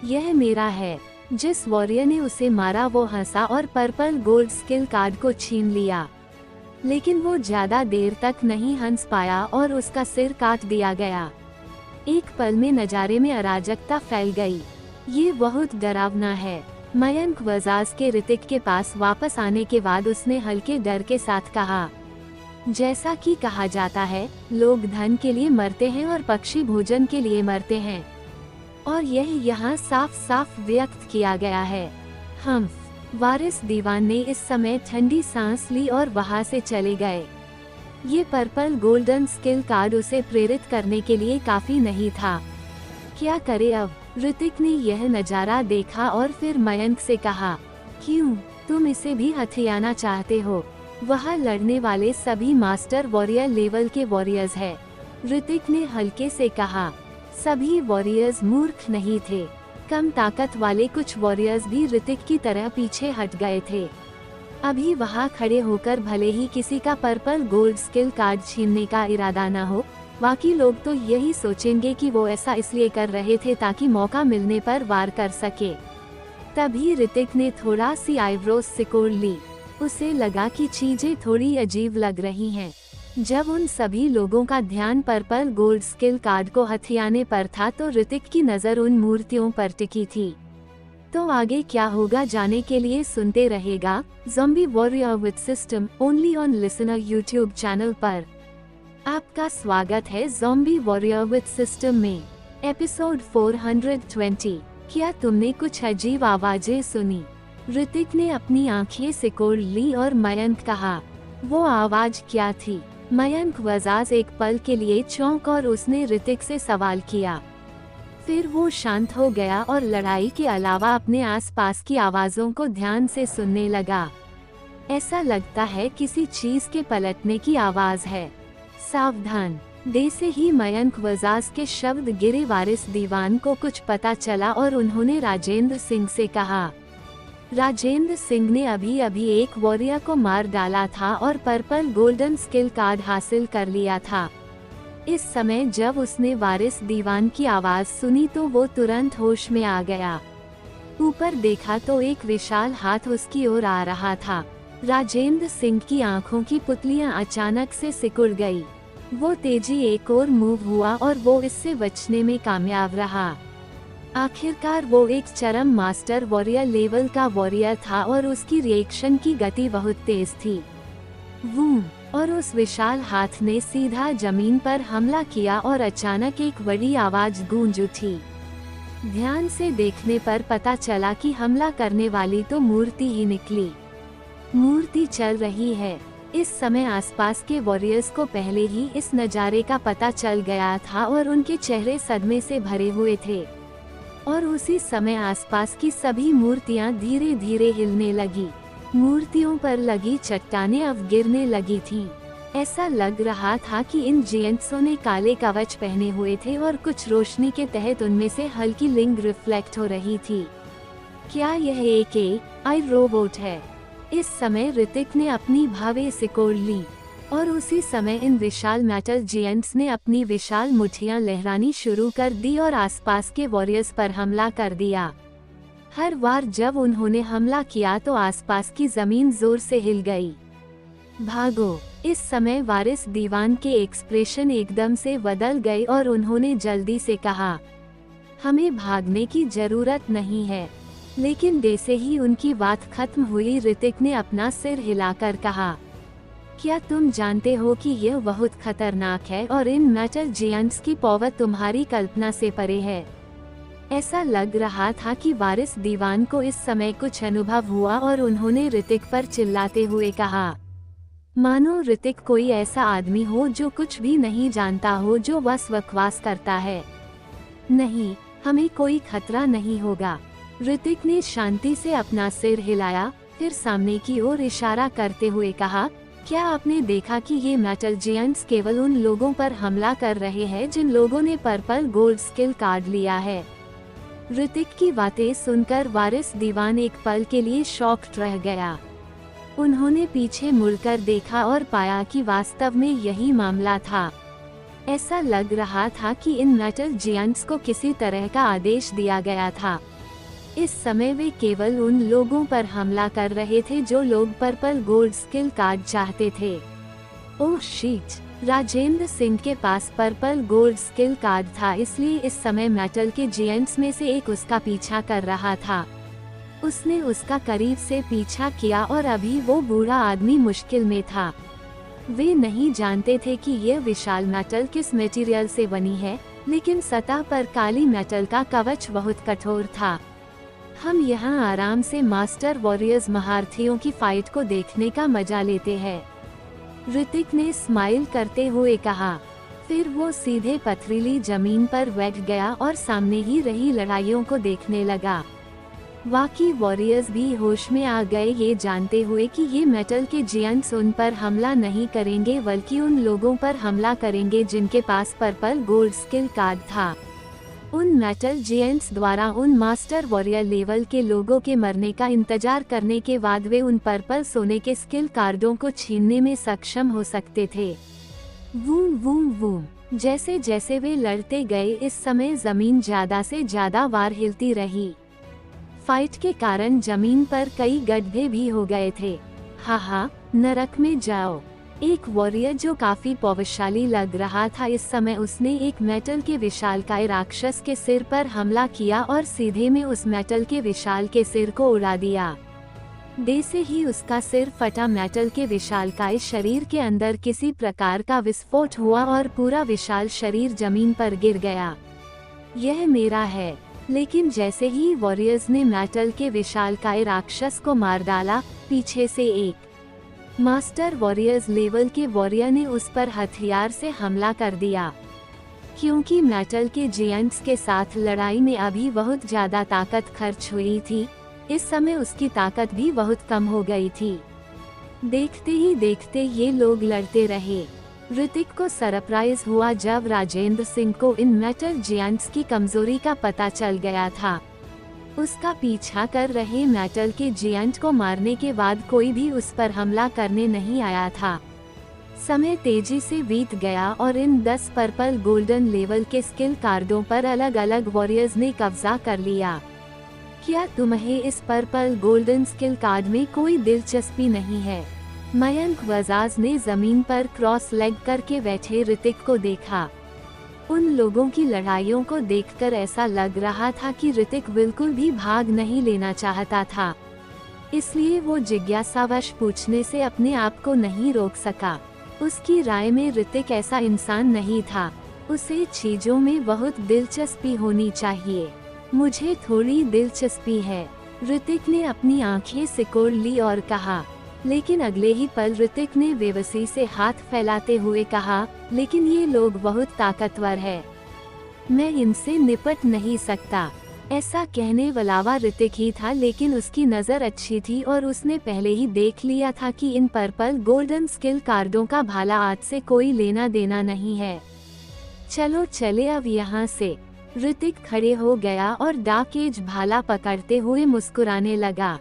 यह मेरा है। जिस वॉरियर ने उसे मारा वो हंसा और पर्पल गोल्ड स्किल कार्ड को छीन लिया, लेकिन वो ज्यादा देर तक नहीं हंस पाया और उसका सिर काट दिया गया। एक पल में नजारे में अराजकता फैल गई। ये बहुत डरावना है। मयंक वजाज के ऋतिक के पास वापस आने के बाद उसने हल्के डर के साथ कहा, जैसा कि कहा जाता है, लोग धन के लिए मरते हैं और पक्षी भोजन के लिए मरते हैं, और यह यहाँ साफ साफ व्यक्त किया गया है। हम वारिस दीवान ने इस समय ठंडी सांस ली और वहाँ से चले गए। ये पर्पल गोल्डन स्किल कार्ड उसे प्रेरित करने के लिए काफी नहीं था। क्या करे अब? ऋतिक ने यह नजारा देखा और फिर मयंक से कहा, क्यों, तुम इसे भी हथियाना चाहते हो? वहाँ लड़ने वाले सभी मास्टर वॉरियर लेवल के वॉरियर्स हैं। ऋतिक ने हल्के से कहा। सभी वॉरियर्स मूर्ख नहीं थे। कम ताकत वाले कुछ वॉरियर्स भी ऋतिक की तरह पीछे हट गए थे। अभी वहाँ खड़े होकर भले ही किसी का पर्पल गोल्ड स्किल कार्ड छीनने का इरादा न हो, बाकी लोग तो यही सोचेंगे कि वो ऐसा इसलिए कर रहे थे ताकि मौका मिलने पर वार कर सके। तभी ऋतिक ने थोड़ा सी आईब्रोज सिकोड़ ली। उसे लगा कि चीजें थोड़ी अजीब लग रही हैं। जब उन सभी लोगों का ध्यान पर्पल गोल्ड स्किल कार्ड को हथियाने पर था तो ऋतिक की नजर उन मूर्तियों पर टिकी थी। तो आगे क्या होगा जानने के लिए सुनते रहेगा zombie warrior with system only on listener YouTube channel पर। आपका स्वागत है ज़ॉम्बी वॉरियर विद सिस्टम में। एपिसोड 420। क्या तुमने कुछ अजीब आवाजें सुनी? ऋतिक ने अपनी आंखें सिकोड़ ली और मयंक कहा, वो आवाज क्या थी? मयंक वजाज एक पल के लिए चौंक और उसने ऋतिक से सवाल किया। फिर वो शांत हो गया और लड़ाई के अलावा अपने आसपास की आवाजों को ध्यान से सुनने लगा। ऐसा लगता है किसी चीज के पलटने की आवाज है। सावधान। जैसे ही मयंक वजाज के शब्द गिरे वारिस दीवान को कुछ पता चला और उन्होंने राजेंद्र सिंह से कहा। राजेंद्र सिंह ने अभी अभी एक वॉरियर को मार डाला था और पर्पल गोल्डन स्किल कार्ड हासिल कर लिया था। इस समय जब उसने वारिस दीवान की आवाज सुनी तो वो तुरंत होश में आ गया। ऊपर देखा तो एक विशाल हाथ उसकी ओर आ रहा था। राजेंद्र सिंह की आंखों की पुतलियां अचानक से सिकुड़ गई। वो तेजी एक और मूव हुआ और वो इससे बचने में कामयाब रहा। आखिरकार वो एक चरम मास्टर वॉरियर लेवल का वॉरियर था और उसकी रिएक्शन की गति बहुत तेज थी। वूम, और उस विशाल हाथ ने सीधा जमीन पर हमला किया और अचानक एक बड़ी आवाज गूंज उठी। ध्यान से देखने पर पता चला कि हमला करने वाली तो मूर्ति ही निकली। मूर्ति चल रही है। इस समय आसपास के वॉरियर्स को पहले ही इस नज़ारे का पता चल गया था और उनके चेहरे सदमे से भरे हुए थे। और उसी समय आसपास की सभी मूर्तियां धीरे धीरे हिलने लगी। मूर्तियों पर लगी चट्टानें अब गिरने लगी थीं। ऐसा लग रहा था कि इन जेंट्सों ने काले कवच पहने हुए थे और कुछ रोशनी के तहत उनमें से हल्की लिंग रिफ्लेक्ट हो रही थी। क्या यह एक AI रोबोट है? इस समय ऋतिक ने अपनी भावे सिकोड़ ली। और उसी समय इन विशाल मेटल जिएंट्स ने अपनी विशाल मुट्ठियां लहरानी शुरू कर दी और आसपास के वॉरियर्स पर हमला कर दिया। हर बार जब उन्होंने हमला किया तो आसपास की जमीन जोर से हिल गई। भागो! इस समय वारिस दीवान के एक्सप्रेशन एकदम से बदल गए और उन्होंने जल्दी से कहा, हमें भागने की जरूरत नहीं है। लेकिन जैसे ही उनकी बात खत्म हुई ऋतिक ने अपना सिर हिलाकर कहा, क्या तुम जानते हो कि यह बहुत खतरनाक है और इन मेटल जिएंट्स की पावर तुम्हारी कल्पना से परे है। ऐसा लग रहा था कि वारिस दीवान को इस समय कुछ अनुभव हुआ और उन्होंने ऋतिक पर चिल्लाते हुए कहा, मानो ऋतिक कोई ऐसा आदमी हो जो कुछ भी नहीं जानता हो, जो बस बकवास करता है। नहीं, हमें कोई खतरा नहीं होगा। ऋतिक ने शांति से अपना सिर हिलाया, फिर सामने की ओर इशारा करते हुए कहा, क्या आपने देखा कि ये मेटल जिएंट्स केवल उन लोगों पर हमला कर रहे हैं जिन लोगों ने पर्पल गोल्ड स्किल कार्ड लिया है। ऋतिक की बातें सुनकर वारिस दीवान एक पल के लिए शॉक्ड रह गया। उन्होंने पीछे मुड़कर देखा और पाया कि वास्तव में यही मामला था। ऐसा लग रहा था कि इन मेटल जिएंट्स को किसी तरह का आदेश दिया गया था। इस समय वे केवल उन लोगों पर हमला कर रहे थे जो लोग पर्पल गोल्ड स्किल कार्ड चाहते थे। ओह शीट! राजेंद्र सिंह के पास पर्पल गोल्ड स्किल कार्ड था, इसलिए इस समय मेटल के जिएंट्स में से एक उसका पीछा कर रहा था। उसने उसका करीब से पीछा किया और अभी वो बूढ़ा आदमी मुश्किल में था। वे नहीं जानते थे कि यह विशाल मेटल किस मटेरियल से बनी है, लेकिन सतह पर काली मेटल का कवच बहुत कठोर था। हम यहाँ आराम से मास्टर वॉरियर्स महारथियों की फाइट को देखने का मजा लेते हैं। ऋतिक ने स्माइल करते हुए कहा। फिर वो सीधे पथरीली जमीन पर बैठ गया और सामने ही रही लड़ाइयों को देखने लगा। बाकी वॉरियर्स भी होश में आ गए, ये जानते हुए कि ये मेटल के जिएंट्स उन पर हमला नहीं करेंगे बल्कि उन लोगों पर हमला करेंगे जिनके पास पर्पल गोल्ड स्किल कार्ड था। उन मेटल जिएंट्स द्वारा उन मास्टर वॉरियर लेवल के लोगों के मरने का इंतजार करने के बाद वे उन पर्पल सोने के स्किल कार्डों को छीनने में सक्षम हो सकते थे। वूम वूम वूम। जैसे जैसे वे लड़ते गए, इस समय जमीन ज्यादा से ज्यादा बार हिलती रही। फाइट के कारण जमीन पर कई गड्ढे भी हो गए थे। हा, नरक में जाओ। एक वॉरियर जो काफी पौवशाली लग रहा था, इस समय उसने एक मेटल के विशालकाय राक्षस के सिर पर हमला किया और सीधे में उस मेटल के विशाल के सिर को उड़ा दिया। जैसे ही उसका सिर फटा, मेटल के विशालकाय शरीर के अंदर किसी प्रकार का विस्फोट हुआ और पूरा विशाल शरीर जमीन पर गिर गया। यह मेरा है। लेकिन जैसे ही वॉरियर्स ने मेटल के विशालकाय राक्षस को मार डाला, पीछे से एक मास्टर वॉरियर्स लेवल के वॉरियर ने उस पर हथियार से हमला कर दिया। क्योंकि मेटल के जिएंट्स के साथ लड़ाई में अभी बहुत ज्यादा ताकत खर्च हुई थी, इस समय उसकी ताकत भी बहुत कम हो गई थी। देखते ही देखते ये लोग लड़ते रहे। ऋतिक को सरप्राइज हुआ जब राजेंद्र सिंह को इन मेटल जिएंट्स की कमजोरी का पता चल गया था। उसका पीछा कर रहे मेटल के जिएंट को मारने के बाद कोई भी उस पर हमला करने नहीं आया था। समय तेजी से बीत गया और इन 10 पर्पल गोल्डन लेवल के स्किल कार्डों पर अलग अलग वॉरियर्स ने कब्जा कर लिया। क्या तुम्हें इस पर्पल गोल्डन स्किल कार्ड में कोई दिलचस्पी नहीं है? मयंक बजाज ने जमीन पर क्रॉस लेग करके बैठे ऋतिक को देखा। उन लोगों की लड़ाइयों को देखकर ऐसा लग रहा था कि ऋतिक बिल्कुल भी भाग नहीं लेना चाहता था, इसलिए वो जिज्ञासावश पूछने से अपने आप को नहीं रोक सका। उसकी राय में ऋतिक ऐसा इंसान नहीं था, उसे चीजों में बहुत दिलचस्पी होनी चाहिए। मुझे थोड़ी दिलचस्पी है, ऋतिक ने अपनी आंखें सिकोड़ ली और कहा। लेकिन अगले ही पल ऋतिक ने बेबसी से हाथ फैलाते हुए कहा, लेकिन ये लोग बहुत ताकतवर है, मैं इनसे निपट नहीं सकता। ऐसा कहने वाला ऋतिक ही था, लेकिन उसकी नज़र अच्छी थी और उसने पहले ही देख लिया था कि इन पर्पल गोल्डन स्किल कार्डों का भाला आज से कोई लेना देना नहीं है। चलो चले अब यहाँ से। ऋतिक खड़े हो गया और डार्क एज भाला पकड़ते हुए मुस्कुराने लगा।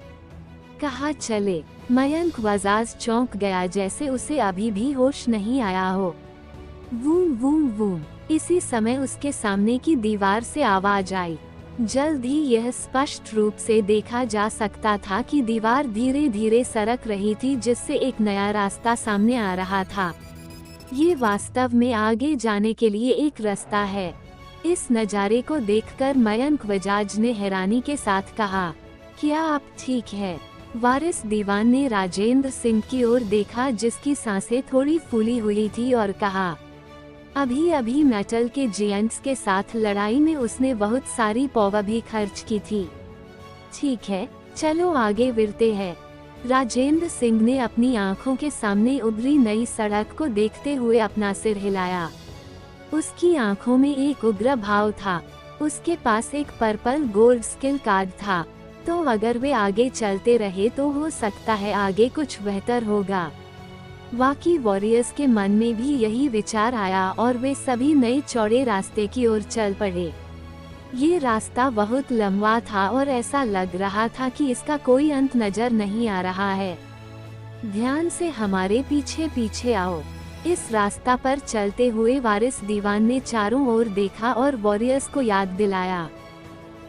कहा चले। मयंक वजाज चौंक गया जैसे उसे अभी भी होश नहीं आया हो। वूम वूम वूम। इसी समय उसके सामने की दीवार से आवाज आई। जल्द ही यह स्पष्ट रूप से देखा जा सकता था कि दीवार धीरे धीरे सरक रही थी, जिससे एक नया रास्ता सामने आ रहा था। ये वास्तव में आगे जाने के लिए एक रास्ता है। इस नज़ारे को देखकर मयंक वजाज ने हैरानी के साथ कहा, क्या आप ठीक है? वारिस दीवान ने राजेंद्र सिंह की ओर देखा, जिसकी सांसें थोड़ी फूली हुई थी, और कहा, अभी अभी मेटल के जियंट्स के साथ लड़ाई में उसने बहुत सारी पॉवर भी खर्च की थी। ठीक है, चलो आगे बढ़ते हैं। राजेंद्र सिंह ने अपनी आंखों के सामने उभरी नई सड़क को देखते हुए अपना सिर हिलाया। उसकी आंखों में एक उग्र भाव था। उसके पास एक पर्पल गोल्ड स्किल कार्ड था, तो अगर वे आगे चलते रहे तो हो सकता है आगे कुछ बेहतर होगा। वाकी वॉरियर्स के मन में भी यही विचार आया और वे सभी नए चौड़े रास्ते की ओर चल पड़े। ये रास्ता बहुत लंबा था और ऐसा लग रहा था कि इसका कोई अंत नजर नहीं आ रहा है। ध्यान से हमारे पीछे पीछे आओ। इस रास्ता पर चलते हुए वारिस दीवान ने चारों ओर देखा और वॉरियर्स को याद दिलाया,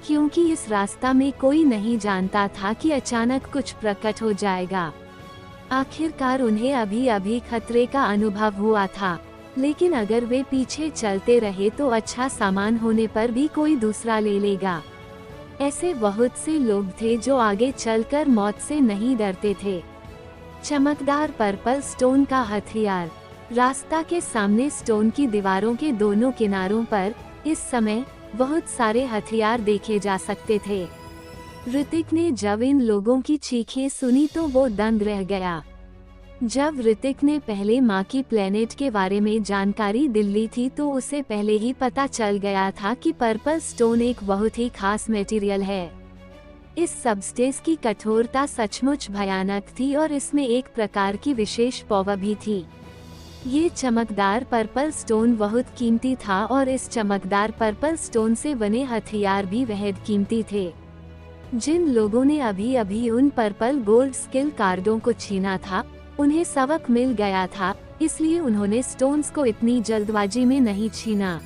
क्योंकि इस रास्ता में कोई नहीं जानता था कि अचानक कुछ प्रकट हो जाएगा। आखिरकार उन्हें अभी अभी खतरे का अनुभव हुआ था, लेकिन अगर वे पीछे चलते रहे तो अच्छा सामान होने पर भी कोई दूसरा ले लेगा। ऐसे बहुत से लोग थे जो आगे चलकर मौत से नहीं डरते थे। चमकदार पर्पल स्टोन का हथियार। रास्ता के सामने स्टोन की दीवारों के दोनों किनारों पर इस समय बहुत सारे हथियार देखे जा सकते थे। ऋतिक ने जब इन लोगों की चीखें सुनी तो वो दंग रह गया। जब ऋतिक ने पहले माँ की प्लेनेट के बारे में जानकारी ली थी तो उसे पहले ही पता चल गया था कि पर्पल स्टोन एक बहुत ही खास मटेरियल है। इस सब्सटेंस की कठोरता सचमुच भयानक थी और इसमें एक प्रकार की विशेष पावर भी थी। ये चमकदार पर्पल स्टोन बहुत कीमती था और इस चमकदार पर्पल स्टोन से बने हथियार भी बेहद कीमती थे। जिन लोगों ने अभी अभी उन पर्पल गोल्ड स्किल कार्डों को छीना था, उन्हें सबक मिल गया था, इसलिए उन्होंने स्टोन्स को इतनी जल्दबाजी में नहीं छीना।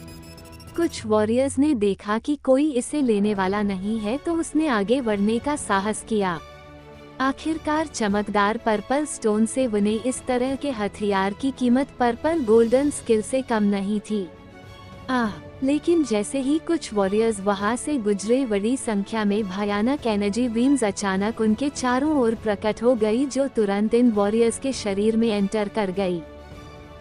कुछ वॉरियर्स ने देखा कि कोई इसे लेने वाला नहीं है तो उसने आगे बढ़ने का साहस किया। आखिरकार चमकदार पर्पल स्टोन से बने इस तरह के हथियार की कीमत पर्पल गोल्डन स्किल से कम नहीं थी। लेकिन जैसे ही कुछ वॉरियर्स वहां से गुजरे, बड़ी संख्या में भयानक एनर्जी बीम्स अचानक उनके चारों ओर प्रकट हो गई, जो तुरंत इन वॉरियर्स के शरीर में एंटर कर गई।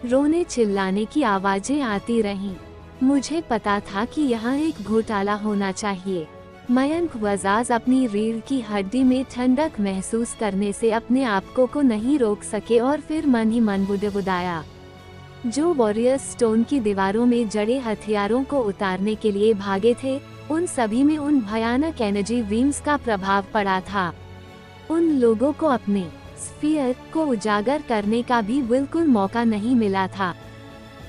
रोने चिल्लाने की आवाजें आती रहीं। मुझे पता था कि यहाँ एक घोटाला होना चाहिए। मयंक वजाज अपनी रीढ़ की हड्डी में ठंडक महसूस करने से अपने आप को नहीं रोक सके और फिर मन ही मन बुदबुदाया। जो वॉरियर्स स्टोन की दीवारों में जड़े हथियारों को उतारने के लिए भागे थे, उन सभी में उन भयानक एनर्जी बीम्स का प्रभाव पड़ा था। उन लोगों को अपने स्फीयर को उजागर करने का भी बिल्कुल मौका नहीं मिला था।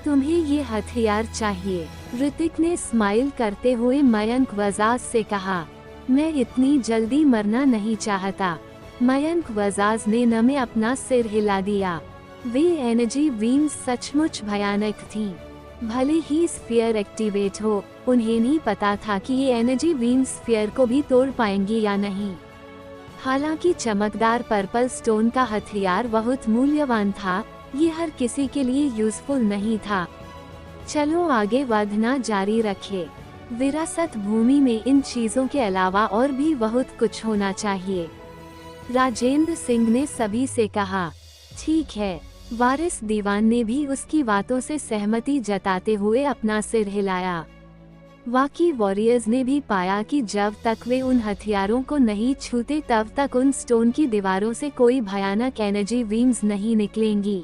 तुम्हें ये हथियार चाहिए? ऋतिक ने स्माइल करते हुए मयंक वजाज से कहा। मैं इतनी जल्दी मरना नहीं चाहता। मयंक वजाज ने नमे अपना सिर हिला दिया। वे एनर्जी बीम्स सचमुच भयानक थीं। भले ही स्फीयर एक्टिवेट हो, उन्हें नहीं पता था कि ये एनर्जी बीम्स स्फीयर को भी तोड़ पाएंगी या नहीं। हालांकि चमकदार पर्पल स्टोन का हथियार बहुत मूल्यवान था, ये हर किसी के लिए यूजफुल नहीं था। चलो आगे बढ़ना जारी रखे। विरासत भूमि में इन चीजों के अलावा और भी बहुत कुछ होना चाहिए। राजेंद्र सिंह ने सभी से कहा। ठीक है। वारिस दीवान ने भी उसकी बातों से सहमति जताते हुए अपना सिर हिलाया। वाकी वॉरियर्स ने भी पाया कि जब तक वे उन हथियारों को नहीं छूते तब तक उन स्टोन की दीवारों से कोई भयानक एनर्जी बीम्स नहीं निकलेंगी।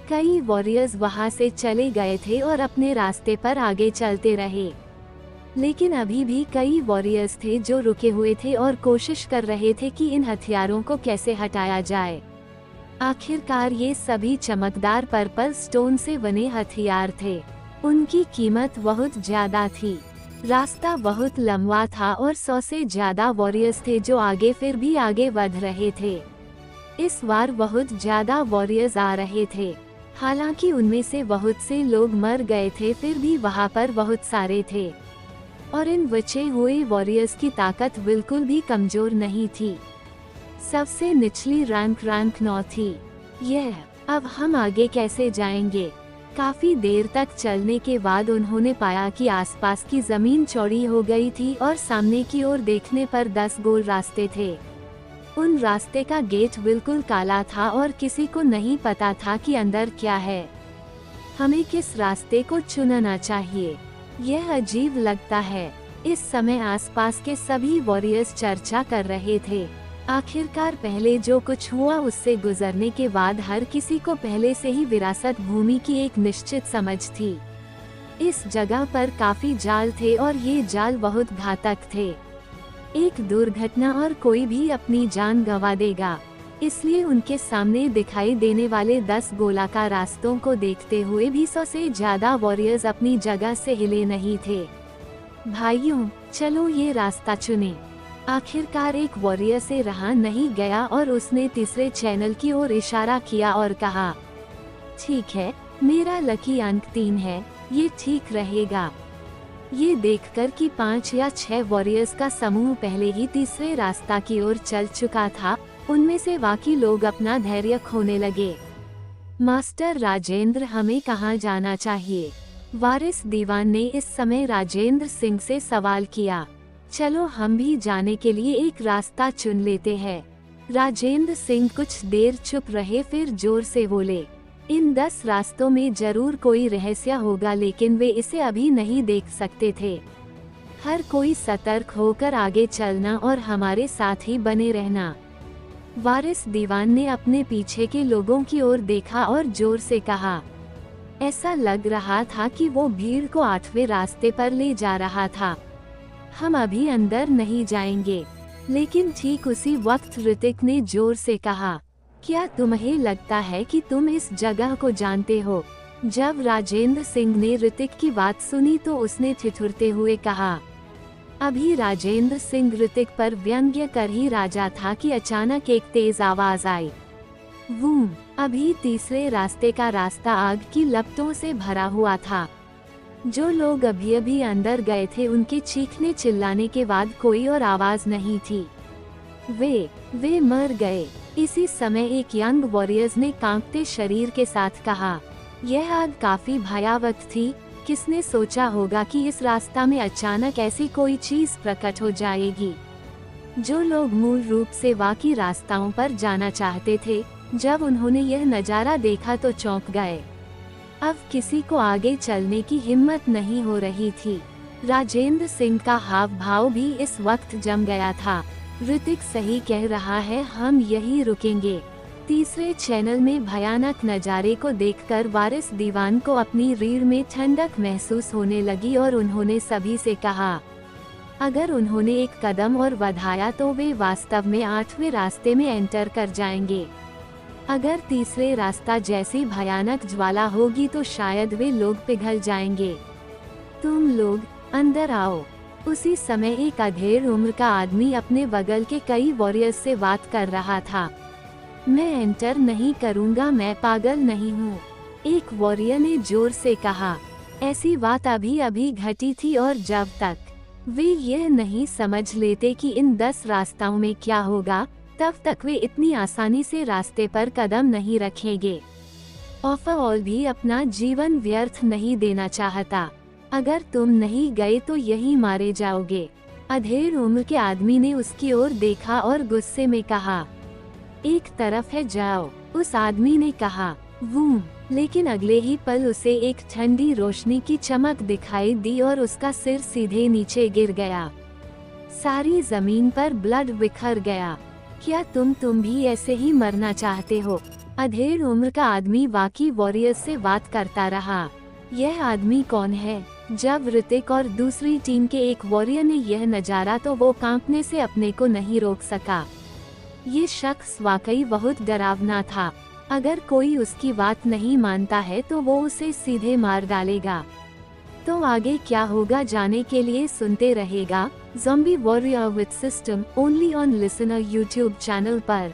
कई वॉरियर्स वहां से चले गए थे और अपने रास्ते पर आगे चलते रहे, लेकिन अभी भी कई वॉरियर्स थे जो रुके हुए थे और कोशिश कर रहे थे कि इन हथियारों को कैसे हटाया जाए। आखिरकार ये सभी चमकदार पर्पल स्टोन से बने हथियार थे। उनकी कीमत बहुत ज्यादा थी। रास्ता बहुत लंबा था और 100 से ज्यादा वॉरियर्स थे जो आगे फिर भी आगे बढ़ रहे थे। इस बार बहुत ज्यादा वॉरियर्स आ रहे थे। हालांकि उनमें से बहुत से लोग मर गए थे, फिर भी वहां पर बहुत सारे थे और इन बचे हुए वॉरियर्स की ताकत बिल्कुल भी कमजोर नहीं थी। सबसे निचली रैंक 9 थी। यह अब हम आगे कैसे जाएंगे? काफी देर तक चलने के बाद उन्होंने पाया कि आसपास की जमीन चौड़ी हो गई थी और सामने की ओर देखने पर 10 गोल रास्ते थे। उन रास्ते का गेट बिल्कुल काला था और किसी को नहीं पता था कि अंदर क्या है। हमें किस रास्ते को चुनना चाहिए? यह अजीब लगता है। इस समय आसपास के सभी वॉरियर्स चर्चा कर रहे थे। आखिरकार पहले जो कुछ हुआ उससे गुजरने के बाद हर किसी को पहले से ही विरासत भूमि की एक निश्चित समझ थी। इस जगह पर काफी जाल थे और ये जाल बहुत घातक थे। एक दुर्घटना और कोई भी अपनी जान गंवा देगा। इसलिए उनके सामने दिखाई देने वाले 10 गोलाकार रास्तों को देखते हुए भी 100 से ज्यादा वॉरियर्स अपनी जगह से हिले नहीं थे। भाइयों, चलो ये रास्ता चुने। आखिरकार एक वॉरियर से रहा नहीं गया और उसने तीसरे चैनल की ओर इशारा किया और कहा, ठीक है, मेरा लकी अंक 3 है, ये ठीक रहेगा। ये देखकर कि 5 या 6 वॉरियर्स का समूह पहले ही तीसरे रास्ता की ओर चल चुका था, उनमें से बाकी लोग अपना धैर्य खोने लगे। मास्टर राजेंद्र, हमें कहाँ जाना चाहिए? वारिस दीवान ने इस समय राजेंद्र सिंह से सवाल किया। चलो हम भी जाने के लिए एक रास्ता चुन लेते हैं। राजेंद्र सिंह कुछ देर चुप रहे, फिर जोर से बोले, इन 10 रास्तों में जरूर कोई रहस्य होगा, लेकिन वे इसे अभी नहीं देख सकते थे। हर कोई सतर्क होकर आगे चलना और हमारे साथ ही बने रहना। वारिस दीवान ने अपने पीछे के लोगों की ओर देखा और जोर से कहा। ऐसा लग रहा था कि वो भीड़ को 8वें रास्ते पर ले जा रहा था। हम अभी अंदर नहीं जाएंगे। लेकिन ठीक उसी वक्त ऋतिक ने जोर से कहा, क्या तुम्हें लगता है कि तुम इस जगह को जानते हो? जब राजेंद्र सिंह ने ऋतिक की बात सुनी तो उसने ठिठुरते हुए कहा। अभी राजेंद्र सिंह ऋतिक पर व्यंग्य कर ही राजा था कि अचानक एक तेज आवाज आई। वूम! अभी तीसरे रास्ते का रास्ता आग की लपटों से भरा हुआ था। जो लोग अभी अभी अंदर गए थे उनके चीखने चिल्लाने के बाद कोई और आवाज नहीं थी। वे मर गए। इसी समय एक यंग वॉरियर्स ने कांपते शरीर के साथ कहा, यह आग काफी भयावह थी। किसने सोचा होगा कि इस रास्ता में अचानक ऐसी कोई चीज प्रकट हो जाएगी। जो लोग मूल रूप से बाकी रास्ताओं पर जाना चाहते थे, जब उन्होंने यह नजारा देखा तो चौंक गए। अब किसी को आगे चलने की हिम्मत नहीं हो रही थी। राजेंद्र सिंह का हाव भाव भी इस वक्त जम गया था। ऋतिक सही कह रहा है, हम यही रुकेंगे। तीसरे चैनल में भयानक नज़ारे को देखकर वारिस दीवान को अपनी रीढ़ में ठंडक महसूस होने लगी और उन्होंने सभी से कहा, अगर उन्होंने एक कदम और बढ़ाया तो वे वास्तव में 8वें रास्ते में एंटर कर जाएंगे। अगर तीसरे रास्ता जैसी भयानक ज्वाला होगी तो शायद वे लोग पिघल जाएंगे। तुम लोग अंदर आओ। उसी समय एक अधेड़ उम्र का आदमी अपने बगल के कई वॉरियर्स से बात कर रहा था। मैं एंटर नहीं करूंगा, मैं पागल नहीं हूँ, एक वॉरियर ने जोर से कहा। ऐसी बात अभी अभी घटी थी और जब तक वे यह नहीं समझ लेते कि इन 10 रास्ताओं में क्या होगा, तब तक वे इतनी आसानी से रास्ते पर कदम नहीं रखेंगे। ओवरऑल भी अपना जीवन व्यर्थ नहीं देना चाहता। अगर तुम नहीं गए तो यही मारे जाओगे। अधेड़ उम्र के आदमी ने उसकी ओर देखा और गुस्से में कहा, एक तरफ है जाओ। उस आदमी ने कहा, वूम। लेकिन अगले ही पल उसे एक ठंडी रोशनी की चमक दिखाई दी और उसका सिर सीधे नीचे गिर गया। सारी जमीन पर ब्लड बिखर गया। क्या तुम भी ऐसे ही मरना चाहते हो? अधेड़ उम्र का आदमी बाकी वॉरियर्स से बात करता रहा। यह आदमी कौन है? जब ऋतिक और दूसरी टीम के एक वॉरियर ने यह नजारा तो वो कांपने से अपने को नहीं रोक सका। ये शख्स वाकई बहुत डरावना था। अगर कोई उसकी बात नहीं मानता है तो वो उसे सीधे मार डालेगा। तो आगे क्या होगा जाने के लिए सुनते रहेगा zombie warrior with system only on listener YouTube channel पर।